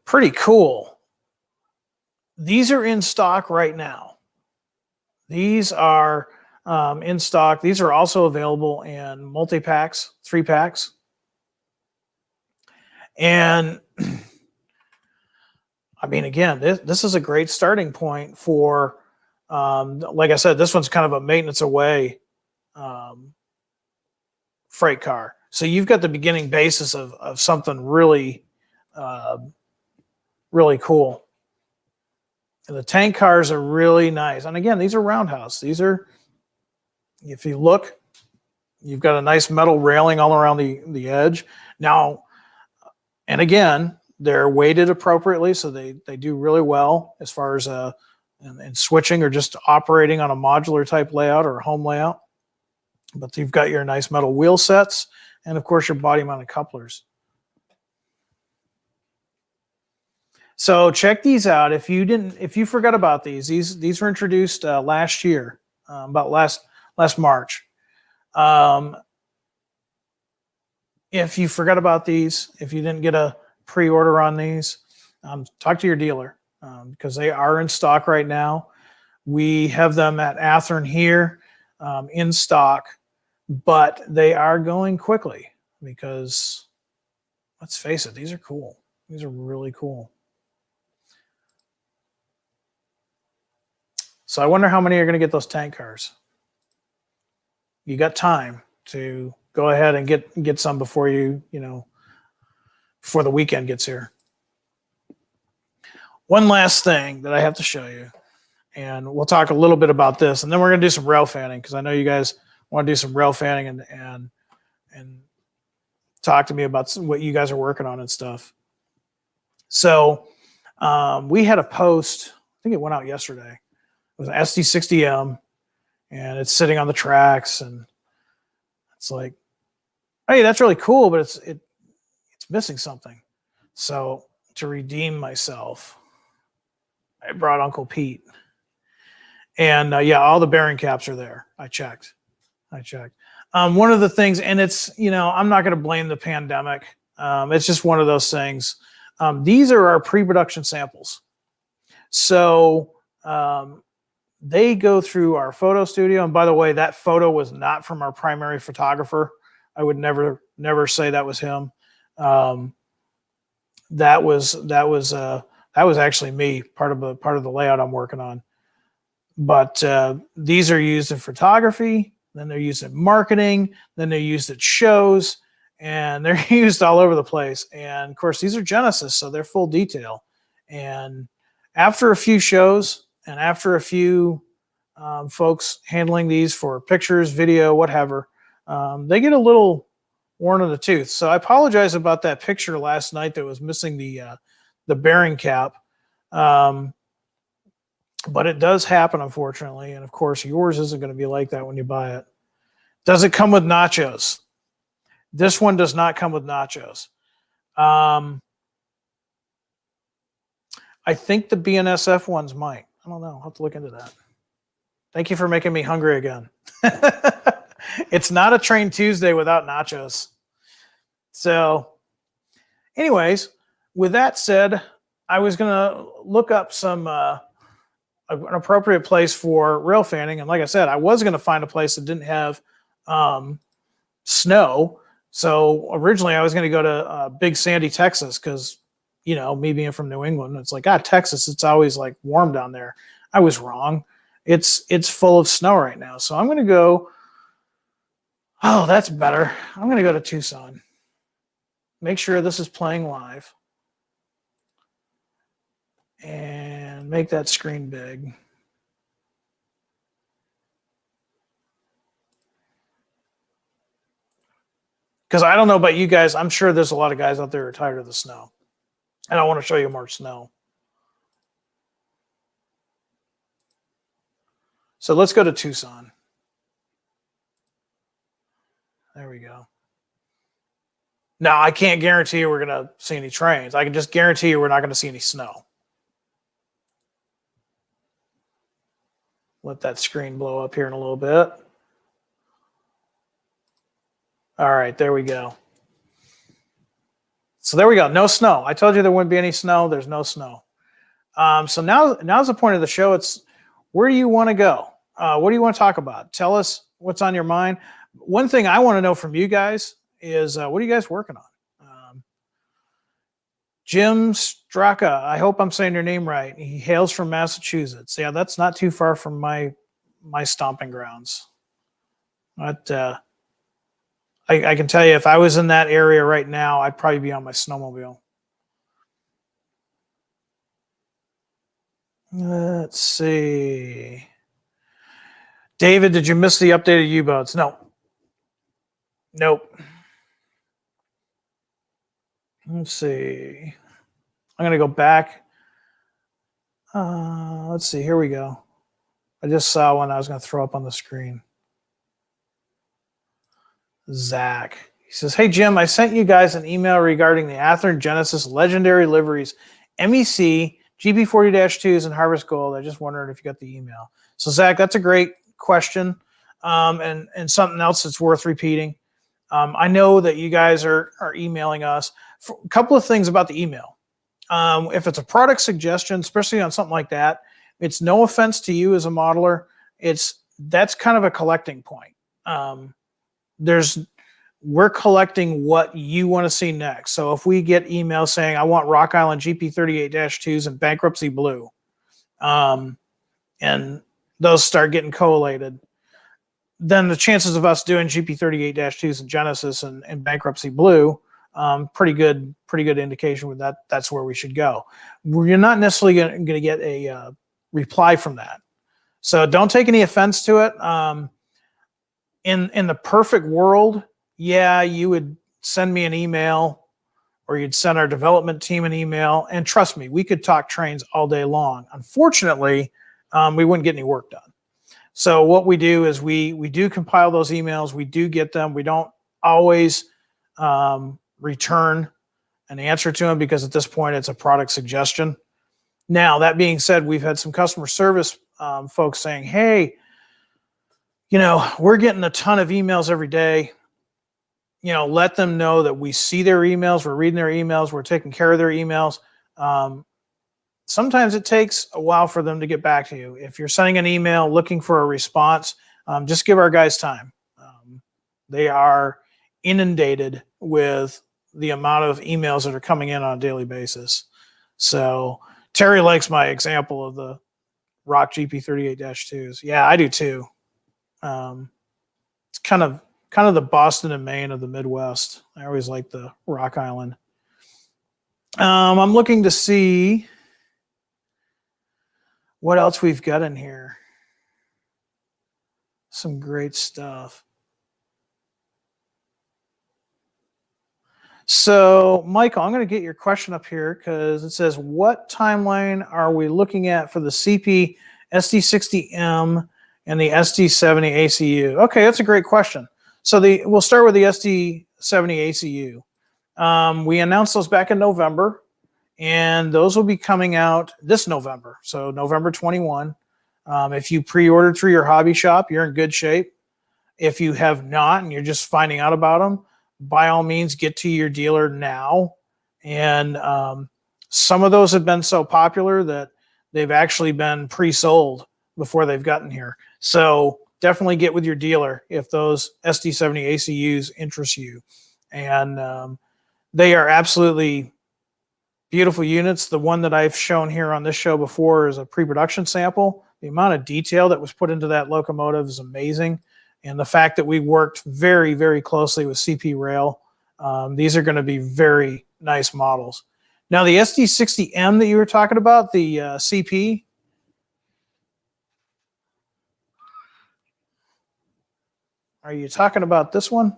Pretty cool. These are in stock right now. These are in stock. These are also available in multi-packs, 3-packs. And I mean, again, this is a great starting point for, like I said, this one's kind of a maintenance away freight car. So you've got the beginning basis of something really, really cool. And the tank cars are really nice. And again, these are Roundhouse. These are, if you look, you've got a nice metal railing all around the edge. Now, and again, they're weighted appropriately, so they do really well as far as and switching or just operating on a modular type layout or a home layout. But you've got your nice metal wheel sets, and of course your body mounted couplers. So check these out. If you forgot about these were introduced last year, about last March. If you forgot about these, if you didn't get a pre-order on these, talk to your dealer because they are in stock right now. We have them at Athearn here in stock, but they are going quickly because, let's face it, these are cool. These are really cool. So I wonder how many are going to get those tank cars. You got time to go ahead and get some before before the weekend gets here. One last thing that I have to show you, and we'll talk a little bit about this, and then we're going to do some rail fanning because I know you guys want to do some rail fanning and talk to me about what you guys are working on and stuff. So we had a post, I think it went out yesterday. It was an SD60M, and it's sitting on the tracks, and it's like, hey, that's really cool, but it's missing something. So to redeem myself, I brought Uncle Pete, and yeah, all the bearing caps are there. I checked. One of the things, and it's, I'm not going to blame the pandemic. It's just one of those things. These are our pre-production samples. So they go through our photo studio. And by the way, that photo was not from our primary photographer. I would never say that was him. That was actually me, part of the layout I'm working on. But these are used in photography, then they're used in marketing, then they're used at shows, and they're used all over the place. And of course, these are Genesis, so they're full detail. And after a few shows and after a few folks handling these for pictures, video, whatever, they get a little worn in the tooth. So I apologize about that picture last night that was missing the bearing cap. But it does happen, unfortunately. And of course, yours isn't going to be like that when you buy it. Does it come with nachos? This one does not come with nachos. I think the BNSF ones might. I don't know. I'll have to look into that. Thank you for making me hungry again. It's not a Train Tuesday without nachos. So anyways, with that said, I was going to look up some an appropriate place for rail fanning. And like I said, I was going to find a place that didn't have snow. So originally I was going to go to Big Sandy, Texas, because, me being from New England, it's like, Texas, it's always like warm down there. I was wrong. It's full of snow right now. So I'm going to go, oh, that's better. I'm going to go to Tucson. Make sure this is playing live. And make that screen big. Because I don't know about you guys, I'm sure there's a lot of guys out there who are tired of the snow. And I want to show you more snow. So let's go to Tucson. There we go. Now, I can't guarantee you we're going to see any trains. I can just guarantee you we're not going to see any snow. Let that screen blow up here in a little bit. All right, there we go. So there we go. No snow. I told you there wouldn't be any snow. There's no snow. So now's the point of the show. It's where do you want to go? What do you want to talk about? Tell us what's on your mind. One thing I want to know from you guys is what are you guys working on? Jim Straka, I hope I'm saying your name right. He hails from Massachusetts. Yeah, that's not too far from my stomping grounds. But I can tell you, if I was in that area right now, I'd probably be on my snowmobile. Let's see. David, did you miss the updated U-boats? No. Nope. Let's see. I'm going to go back. Let's see. Here we go. I just saw one I was going to throw up on the screen. Zach. He says, hey, Jim, I sent you guys an email regarding the Athearn Genesis Legendary Liveries MEC, GP40-2s, and Harvest Gold. I just wondered if you got the email. So, Zach, that's a great question, and something else that's worth repeating. I know that you guys are emailing us. For a couple of things about the email. If it's a product suggestion, especially on something like that, it's no offense to you as a modeler. That's kind of a collecting point. We're collecting what you want to see next. So if we get emails saying, I want Rock Island GP38-2s and Bankruptcy Blue, and those start getting collated, then the chances of us doing GP38-2s and Genesis and Bankruptcy Blue, pretty good indication with that. That's where we should go. You're not necessarily going to get a reply from that. So don't take any offense to it. In the perfect world, yeah, you would send me an email or you'd send our development team an email. And trust me, we could talk trains all day long. Unfortunately, we wouldn't get any work done. So what we do is we do compile those emails. We do get them. We don't always return an answer to them because at this point it's a product suggestion. Now, that being said, we've had some customer service folks saying, hey, we're getting a ton of emails every day. Let them know that we see their emails, we're reading their emails, we're taking care of their emails. Sometimes it takes a while for them to get back to you. If you're sending an email looking for a response, just give our guys time. They are inundated with the amount of emails that are coming in on a daily basis. So Terry likes my example of the Rock GP38-2s. Yeah, I do too. It's kind of the Boston and Maine of the Midwest. I always like the Rock Island. I'm looking to see what else we've got in here. Some great stuff. So, Michael, I'm going to get your question up here because it says, what timeline are we looking at for the CP SD60M and the SD70 ACU? Okay, that's a great question. So we'll start with the SD70 ACU. We announced those back in November, and those will be coming out this November, so November 21. If you pre-ordered through your hobby shop, you're in good shape. If you have not and you're just finding out about them, by all means, get to your dealer now. And some of those have been so popular that they've actually been pre-sold before they've gotten here. So definitely get with your dealer if those SD70 ACUs interest you. And they are absolutely beautiful units. The one that I've shown here on this show before is a pre-production sample. The amount of detail that was put into that locomotive is amazing. And the fact that we worked very, very closely with CP Rail, these are going to be very nice models. Now, the SD60M that you were talking about, the CP, are you talking about this one?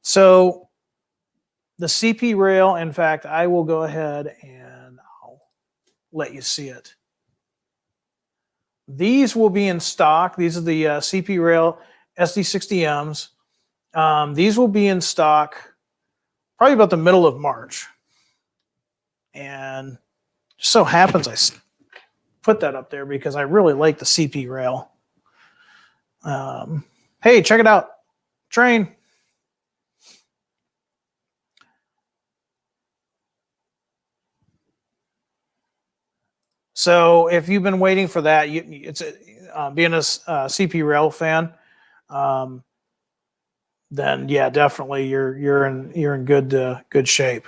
So the CP Rail, in fact, I will go ahead and I'll let you see it. These will be in stock. These are the CP Rail SD60Ms. These will be in stock probably about the middle of March. And just so happens I put that up there because I really like the CP Rail. Hey, check it out. Train. So if you've been waiting for that, it's being a CP Rail fan, then yeah, definitely you're in good shape.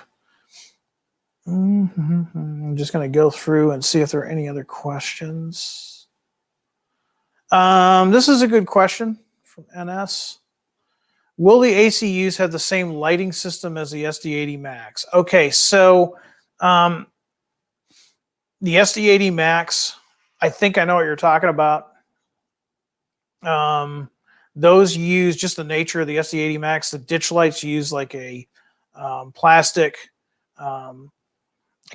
I'm just going to go through and see if there are any other questions. This is a good question from NS. Will the ACUs have the same lighting system as the SD80 Max? Okay, so The SD80 Max, I think I know what you're talking about. Those use just the nature of the SD80 Max. The ditch lights use like a plastic. I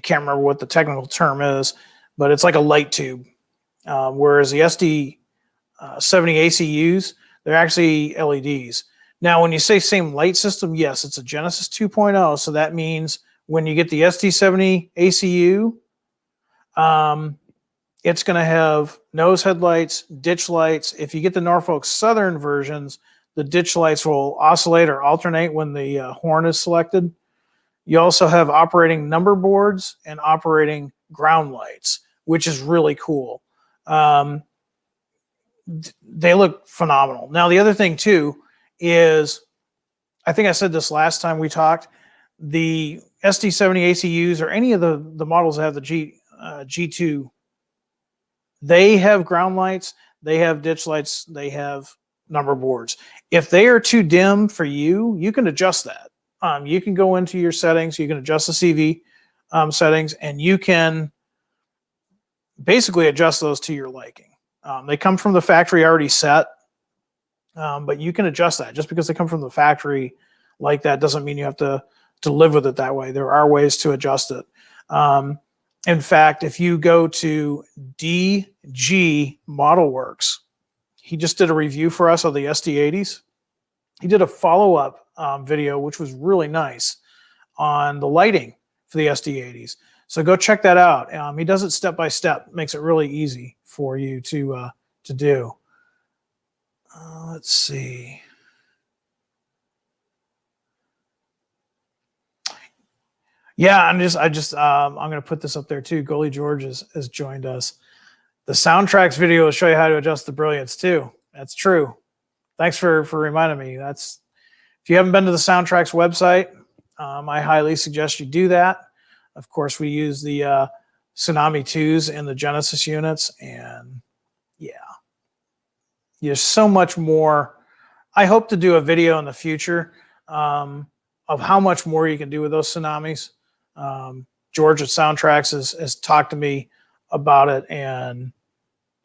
can't remember what the technical term is, but it's like a light tube. Whereas the SD70 ACUs, they're actually LEDs. Now, when you say same light system, yes, it's a Genesis 2.0. So that means when you get the SD70 ACU, it's going to have nose headlights, ditch lights. If you get the Norfolk Southern versions, the ditch lights will oscillate or alternate when the horn is selected. You also have operating number boards and operating ground lights, which is really cool. They look phenomenal. Now, the other thing, too, is I think I said this last time we talked, the SD70 ACUs or any of the models that have the G2, they have ground lights, they have ditch lights, they have number boards. If they are too dim for you, you can adjust that. You can go into your settings, you can adjust the CV settings, and you can basically adjust those to your liking. They come from the factory already set, but you can adjust that. Just because they come from the factory like that doesn't mean you have to live with it that way. There are ways to adjust it. In fact, if you go to DG Model Works, he just did a review for us of the SD80s. He did a follow-up video, which was really nice, on the lighting for the SD80s. So go check that out. He does it step by step, makes it really easy for you to do. Let's see. Yeah, I'm going to put this up there too. Goalie George has joined us. The soundtracks video will show you how to adjust the brilliance too. That's true. Thanks for reminding me. If you haven't been to the soundtracks website, I highly suggest you do that. Of course, we use the Tsunami 2s in the Genesis units, and yeah, there's so much more. I hope to do a video in the future of how much more you can do with those Tsunamis. George at Soundtracks has talked to me about it, and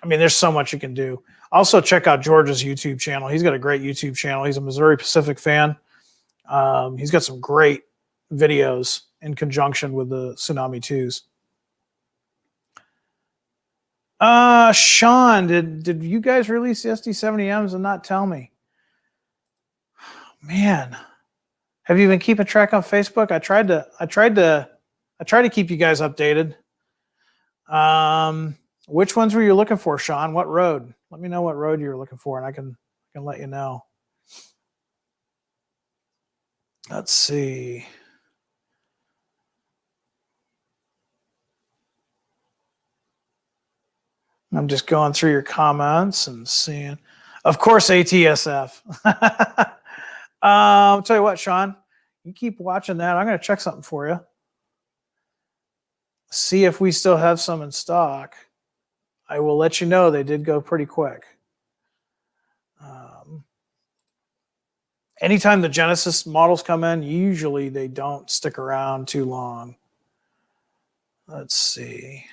I mean, there's so much you can do. Also, check out George's YouTube channel. He's got a great YouTube channel. He's a Missouri Pacific fan. He's got some great videos in conjunction with the Tsunami 2s. Sean, did you guys release the SD70Ms and not tell me? Man, have you been keeping track on Facebook? I tried to keep you guys updated. Which ones were you looking for, Sean? What road? Let me know what road you were looking for, and I can let you know. Let's see. I'm just going through your comments and seeing. Of course, ATSF. I'll tell you what, Sean. You keep watching that. I'm going to check something for you. See if we still have some in stock. I will let you know they did go pretty quick. Anytime the Genesis models come in, usually they don't stick around too long. Let's see.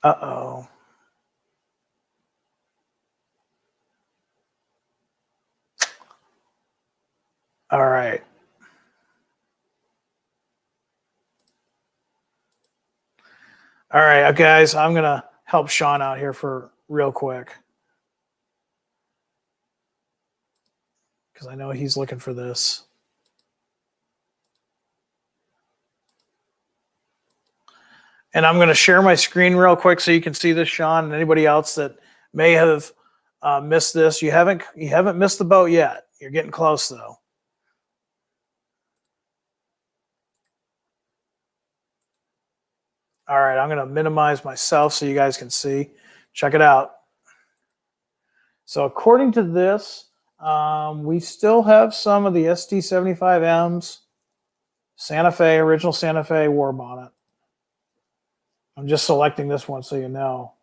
Uh-oh. All right. All right, guys, I'm going to help Sean out here for real quick, because I know he's looking for this. And I'm going to share my screen real quick so you can see this, Sean, and anybody else that may have missed this. You haven't missed the boat yet. You're getting close, though. All right, I'm going to minimize myself so you guys can see. Check it out. So according to this, we still have some of the SD75Ms, Santa Fe, original Santa Fe war bonnet. I'm just selecting this one so you know.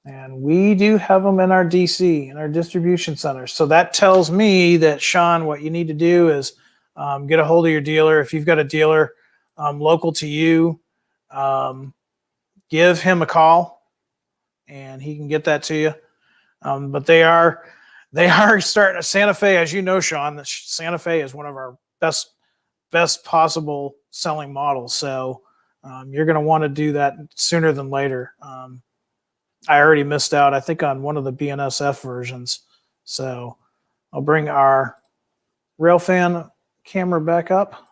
And we do have them in our DC, in our distribution center. So that tells me that, Sean, what you need to do is get a hold of your dealer. If you've got a dealer local to you, give him a call and he can get that to you. But they are starting. Santa Fe, as you know, Sean, the Santa Fe is one of our best possible selling models. So you're going to want to do that sooner than later. I already missed out, I think, on one of the BNSF versions. So I'll bring our railfan camera back up.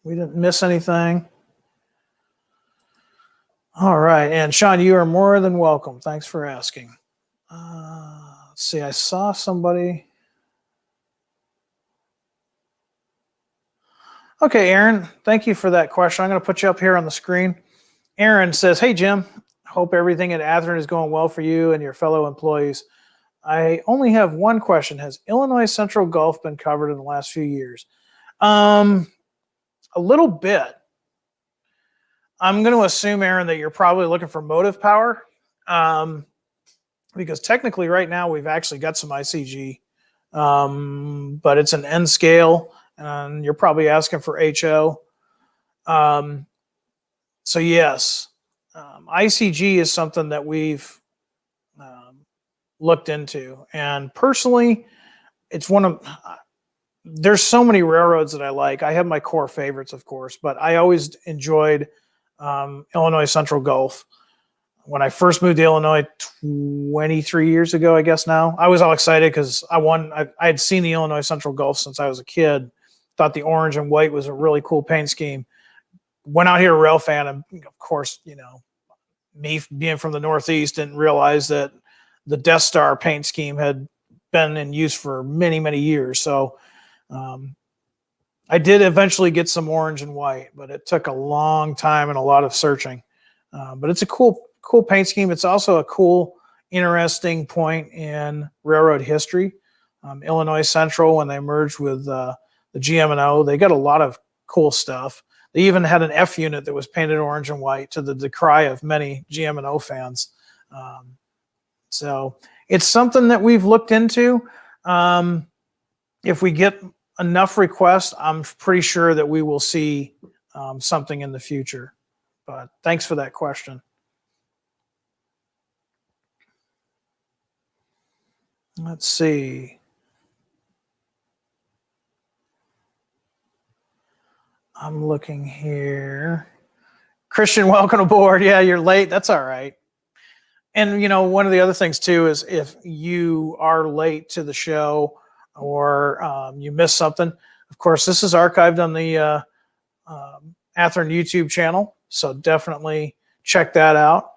We didn't miss anything. All right. And Sean, you are more than welcome. Thanks for asking. Let's see. I saw somebody. Okay, Aaron, thank you for that question. I'm going to put you up here on the screen. Aaron says, hey, Jim, hope everything at Athearn is going well for you and your fellow employees. I only have one question. Has Illinois Central Gulf been covered in the last few years? A little bit. I'm going to assume, Aaron, that you're probably looking for motive power, because technically right now we've actually got some ICG, but it's an N scale, and you're probably asking for HO. So yes, ICG is something that we've looked into, and personally, it's one of there's so many railroads that I like. I have my core favorites, of course, but I always enjoyed Illinois Central Gulf. When I first moved to Illinois 23 years ago, I guess now, I was all excited because I had seen the Illinois Central Gulf since I was a kid. Thought the orange and white was a really cool paint scheme. Went out here to railfan, and of course, you know, me being from the Northeast didn't realize that the Death Star paint scheme had been in use for many, many years. So I did eventually get some orange and white, but it took a long time and a lot of searching. But it's a cool paint scheme. It's also a cool, interesting point in railroad history. Illinois Central, when they merged with the GM&O, they got a lot of cool stuff. They even had an F unit that was painted orange and white, to the decry of many GM&O fans. So it's something that we've looked into. If we get enough requests, I'm pretty sure that we will see something in the future. But thanks for that question. Let's see. I'm looking here. Christian, welcome aboard. Yeah, you're late. That's all right. And, you know, one of the other things, too, is if you are late to the show or you miss something, of course, this is archived on the Athearn YouTube channel. So definitely check that out.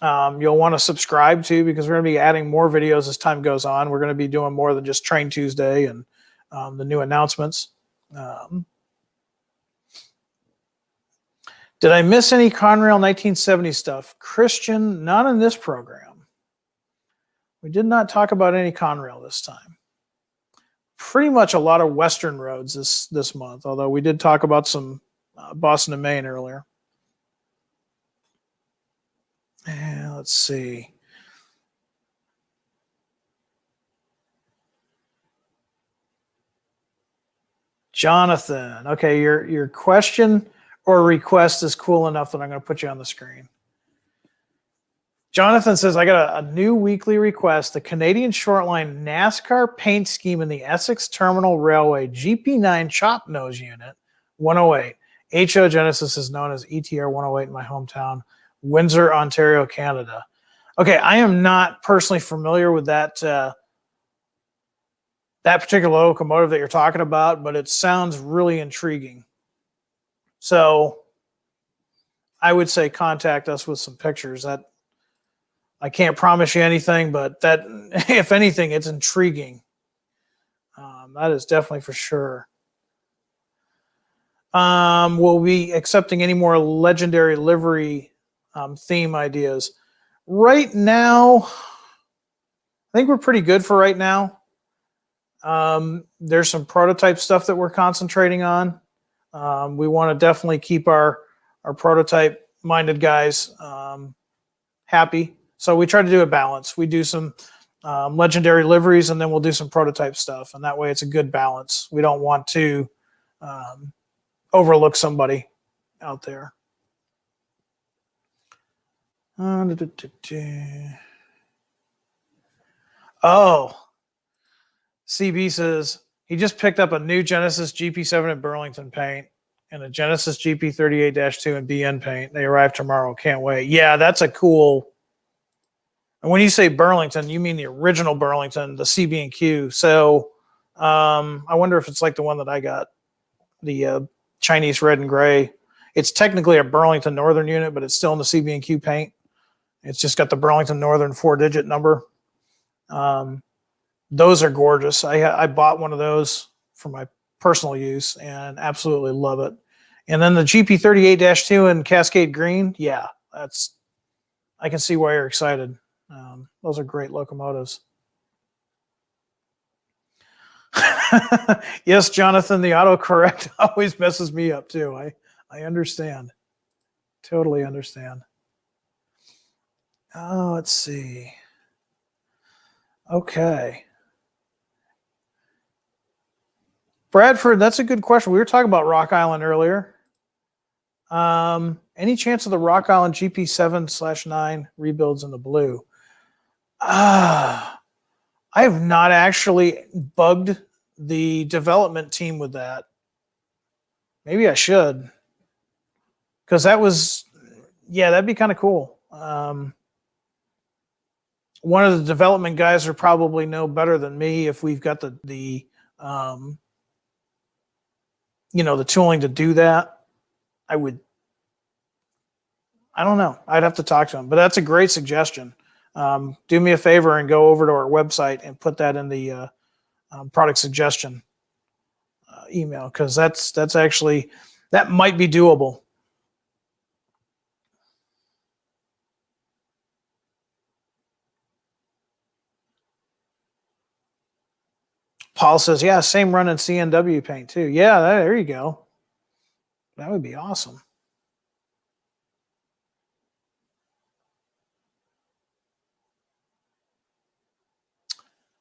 You'll want to subscribe, too, because we're going to be adding more videos as time goes on. We're going to be doing more than just Train Tuesday and the new announcements. Did I miss any Conrail 1970 stuff? Christian, not in this program. We did not talk about any Conrail this time. Pretty much a lot of Western roads this month, although we did talk about some Boston and Maine earlier. And let's see. Jonathan, okay, your question or request is cool enough that I'm going to put you on the screen. Jonathan says, I got a new weekly request. The Canadian Shortline NASCAR paint scheme in the Essex Terminal Railway GP9 chop nose unit 108. HO Genesis is known as ETR 108 in my hometown, Windsor, Ontario, Canada. Okay, I am not personally familiar with that particular locomotive that you're talking about, but it sounds really intriguing. So I would say contact us with some pictures. That I can't promise you anything, but that, if anything, it's intriguing. That is definitely for sure. We'll be accepting any more legendary livery theme ideas. Right now, I think we're pretty good for right now. There's some prototype stuff that we're concentrating on. We want to definitely keep our prototype-minded guys happy. So we try to do a balance. We do some legendary liveries, and then we'll do some prototype stuff. And that way it's a good balance. We don't want to overlook somebody out there. Oh, CB says he just picked up a new Genesis GP7 in Burlington paint and a Genesis GP38-2 in BN paint. They arrive tomorrow. Can't wait. Yeah, that's a cool. And when you say Burlington, you mean the original Burlington, the CB&Q. So I wonder if it's like the one that I got, the Chinese red and gray. It's technically a Burlington Northern unit, but it's still in the CB&Q paint. It's just got the Burlington Northern 4-digit number. Those are gorgeous. I bought one of those for my personal use and absolutely love it. And then the GP38-2 in Cascade Green, yeah, I can see why you're excited. Those are great locomotives. Yes, Jonathan, the autocorrect always messes me up too. I understand. Totally understand. Oh, let's see. Okay. Bradford, that's a good question. We were talking about Rock Island earlier. Any chance of the Rock Island GP7/9 rebuilds in the blue? I have not actually bugged the development team with that. Maybe I should. Because that was, yeah, that'd be kind of cool. One of the development guys would probably know better than me if we've got the tooling to do that. I don't know. I'd have to talk to him, but that's a great suggestion. Do me a favor and go over to our website and put that in the product suggestion email, because that's actually, that might be doable. Paul says, yeah, same run in CNW paint too. Yeah, there you go. That would be awesome.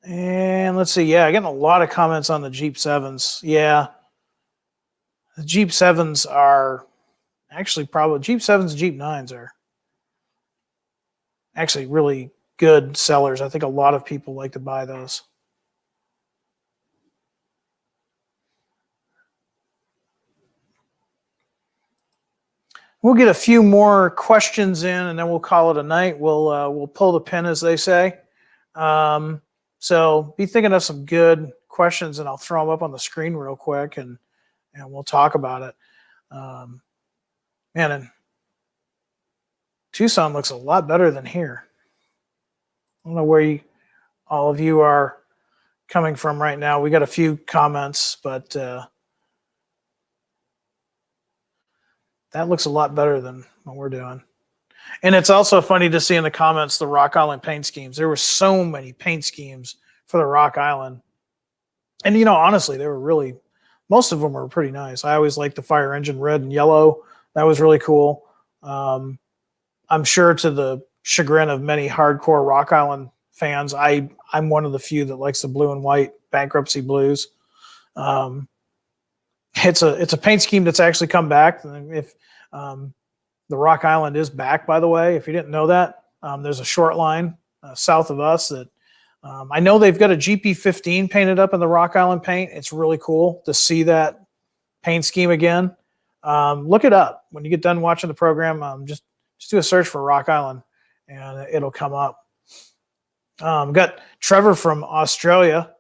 And let's see. Yeah, getting a lot of comments on the Jeep 7s. Yeah. The Jeep 7s are actually probably, Jeep 7s and Jeep 9s are actually really good sellers. I think a lot of people like to buy those. We'll get a few more questions in, and then we'll call it a night. We'll pull the pin, as they say. So be thinking of some good questions, and I'll throw them up on the screen real quick, and we'll talk about it. Man, and Tucson looks a lot better than here. I don't know where all of you are coming from right now. We got a few comments, but that looks a lot better than what we're doing. And it's also funny to see in the comments the Rock Island paint schemes. There were so many paint schemes for the Rock Island. And, honestly, they were really, most of them were pretty nice. I always liked the fire engine red and yellow. That was really cool. I'm sure to the chagrin of many hardcore Rock Island fans, I'm one of the few that likes the blue and white bankruptcy blues. It's a paint scheme that's actually come back. If the Rock Island is back, by the way, if you didn't know that, there's a short line south of us that I know they've got a GP15 painted up in the Rock Island paint. It's really cool to see that paint scheme again. Look it up when you get done watching the program. Just do a search for Rock Island, and it'll come up. Got Trevor from Australia,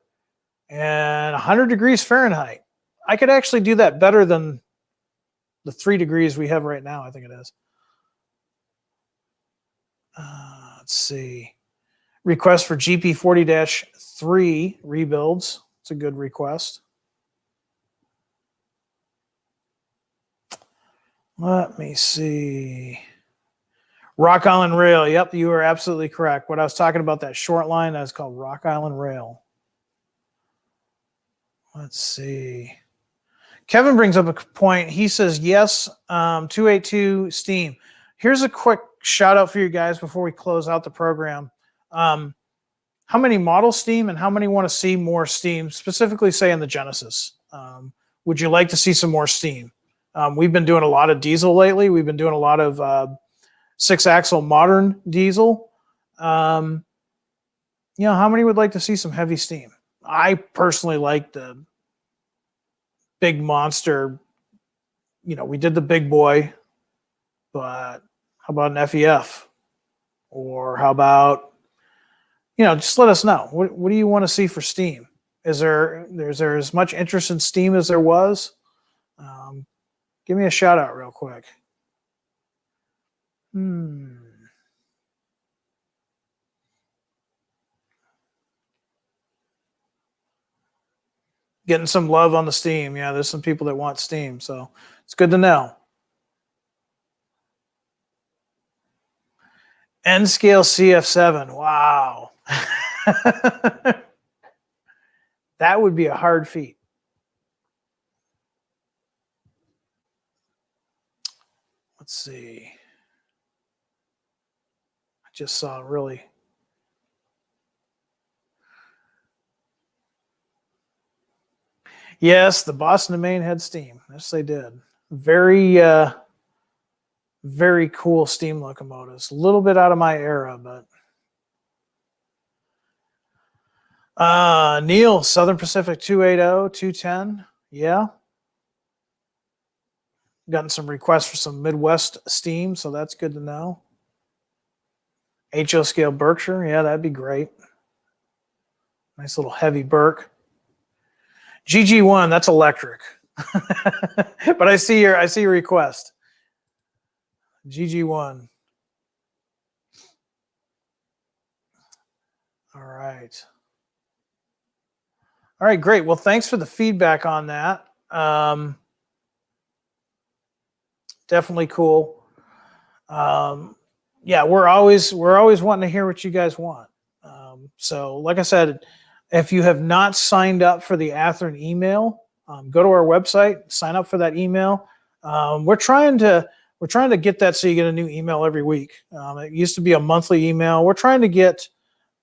and 100 degrees Fahrenheit. I could actually do that better than the 3 degrees we have right now, I think it is. Let's see. Request for GP40-3 rebuilds. It's a good request. Let me see. Rock Island Rail. Yep, you are absolutely correct. What I was talking about, that short line, that's called Rock Island Rail. Let's see. Kevin brings up a point. He says, yes, 282 Steam. Here's a quick shout out for you guys before we close out the program. How how many model steam and how many want to see more steam, specifically say in the Genesis. Would you like to see some more steam? We've been doing a lot of diesel lately. We've been doing a lot of 6-axle modern diesel. How many would like to see some heavy steam? I personally like the big monster. We did the big boy, but how about an FEF? Or how about, just let us know. What do you want to see for steam? Is there as much interest in steam as there was? Give me a shout out real quick. Getting some love on the steam. Yeah, there's some people that want steam, so it's good to know. N scale CF7. Wow. That would be a hard feat. Let's see. I just saw really. Yes, the Boston and Maine had steam. Yes, they did. Very, very cool steam locomotives. A little bit out of my era, but. Neil, Southern Pacific 280, 210. Yeah. Gotten some requests for some Midwest steam, so that's good to know. HO scale Berkshire. Yeah, that'd be great. Nice little heavy Berk. GG1, that's electric. But I see your request. GG1. All right. All right, great. Well, thanks for the feedback on that. Definitely cool. Yeah, we're always wanting to hear what you guys want. So, like I said, if you have not signed up for the Athearn email, go to our website, sign up for that email. We're trying to get that so you get a new email every week. It used to be a monthly email. We're trying to get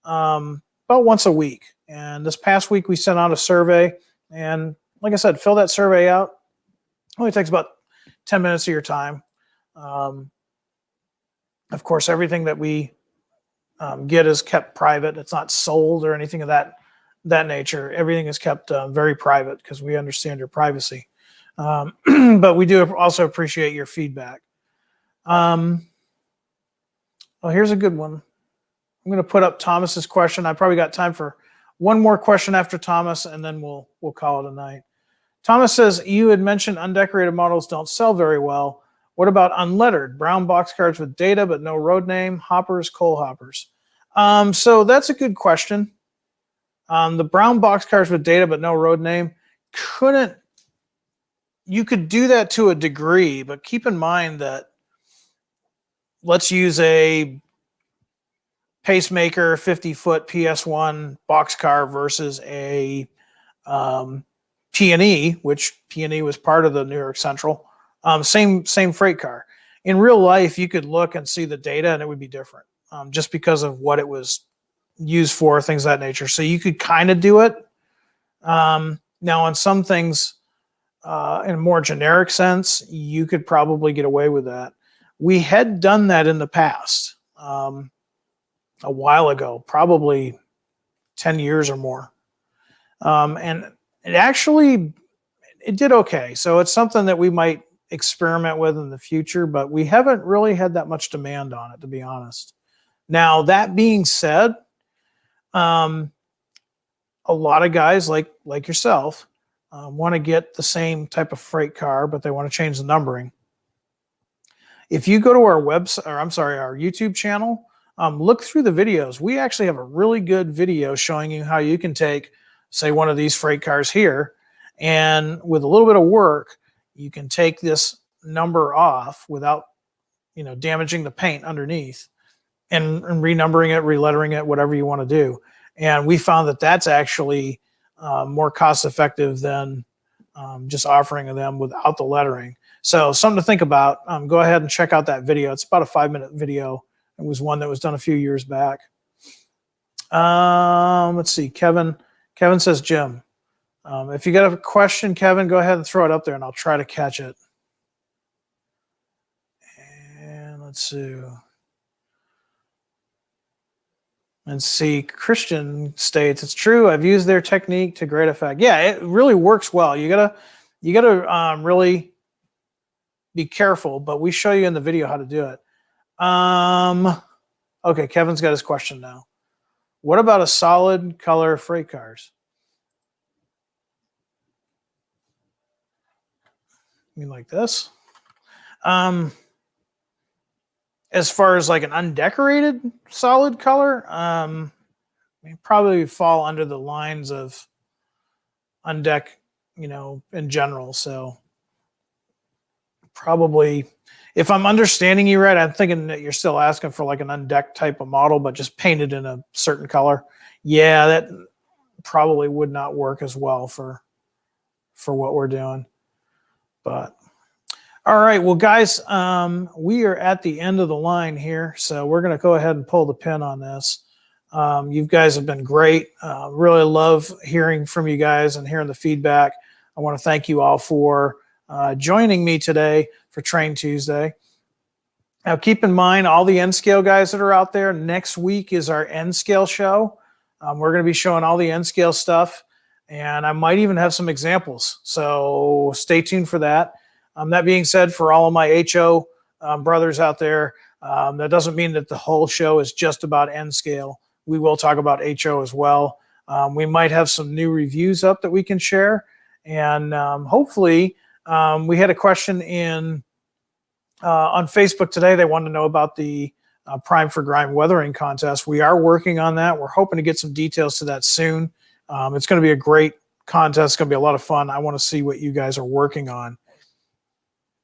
about once a week. And this past week we sent out a survey, and like I said, fill that survey out. It only takes about 10 minutes of your time. Of course, everything that we get is kept private. It's not sold or anything of that nature. Everything is kept very private because we understand your privacy. But we do also appreciate your feedback. Well, here's a good one. I'm going to put up Thomas's question. I probably got time for one more question after Thomas, and then we'll call it a night. Thomas says, you had mentioned undecorated models don't sell very well. What about unlettered, brown boxcars with data but no road name, hoppers, coal hoppers? So that's a good question. The brown boxcars with data but no road name, you could do that to a degree, but keep in mind that let's use a Pacemaker 50-foot PS1 boxcar versus a P&E, which P&E was part of the New York Central. Same freight car. In real life, you could look and see the data and it would be different just because of what it was used for, things of that nature. So you could kind of do it. Now, on some things, in a more generic sense, you could probably get away with that. We had done that in the past a while ago, probably 10 years or more. And it did okay. So it's something that we might experiment with in the future, but we haven't really had that much demand on it, to be honest. Now, that being said, a lot of guys like yourself want to get the same type of freight car, but they want to change the numbering. If you go to our website, or I'm sorry, our YouTube channel, look through the videos. We actually have a really good video showing you how you can take, say, one of these freight cars here, and with a little bit of work, you can take this number off without, damaging the paint underneath, and renumbering it, relettering it, whatever you want to do. And we found that that's actually more cost effective than just offering them without the lettering. So something to think about. Go ahead and check out that video. It's about a 5-minute video. It was one that was done a few years back. Let's see. Kevin says Jim. If you got a question, Kevin, go ahead and throw it up there and I'll try to catch it. And let's see. And see, Christian states, it's true. I've used their technique to great effect. Yeah, it really works well. You gotta really be careful, but we show you in the video how to do it. Okay, Kevin's got his question now. What about a solid color freight cars? You mean like this? As far as like an undecorated solid color, probably fall under the lines of undeck, in general. So probably, if I'm understanding you right, I'm thinking that you're still asking for like an undecked type of model, but just painted in a certain color. Yeah, that probably would not work as well for what we're doing. But all right, well, guys, we are at the end of the line here, so we're going to go ahead and pull the pin on this. You guys have been great. Really love hearing from you guys and hearing the feedback. I want to thank you all for joining me today for Train Tuesday. Now, keep in mind, all the N-Scale guys that are out there, next week is our N-Scale show. We're going to be showing all the N-Scale stuff, and I might even have some examples, so stay tuned for that. That being said, for all of my HO brothers out there, that doesn't mean that the whole show is just about N-Scale. We will talk about HO as well. We might have some new reviews up that we can share. And hopefully, we had a question on Facebook today. They wanted to know about the Prime for Grime weathering contest. We are working on that. We're hoping to get some details to that soon. It's going to be a great contest. It's going to be a lot of fun. I want to see what you guys are working on.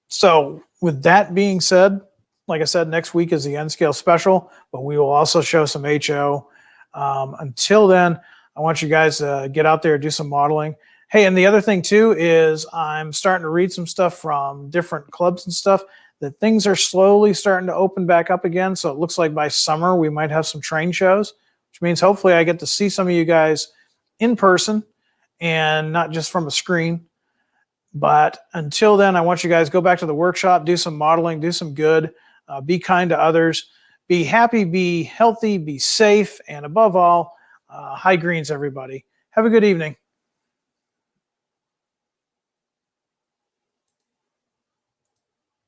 So with that being said, like I said, next week is the N-Scale special, but we will also show some HO. Until then, I want you guys to get out there and do some modeling. Hey, and the other thing too is I'm starting to read some stuff from different clubs and stuff that things are slowly starting to open back up again. So it looks like by summer we might have some train shows, which means hopefully I get to see some of you guys in person and not just from a screen. But until then, I want you guys to go back to the workshop, do some modeling, do some good, be kind to others, be happy, be healthy, be safe, and above all, high greens, everybody. Have a good evening.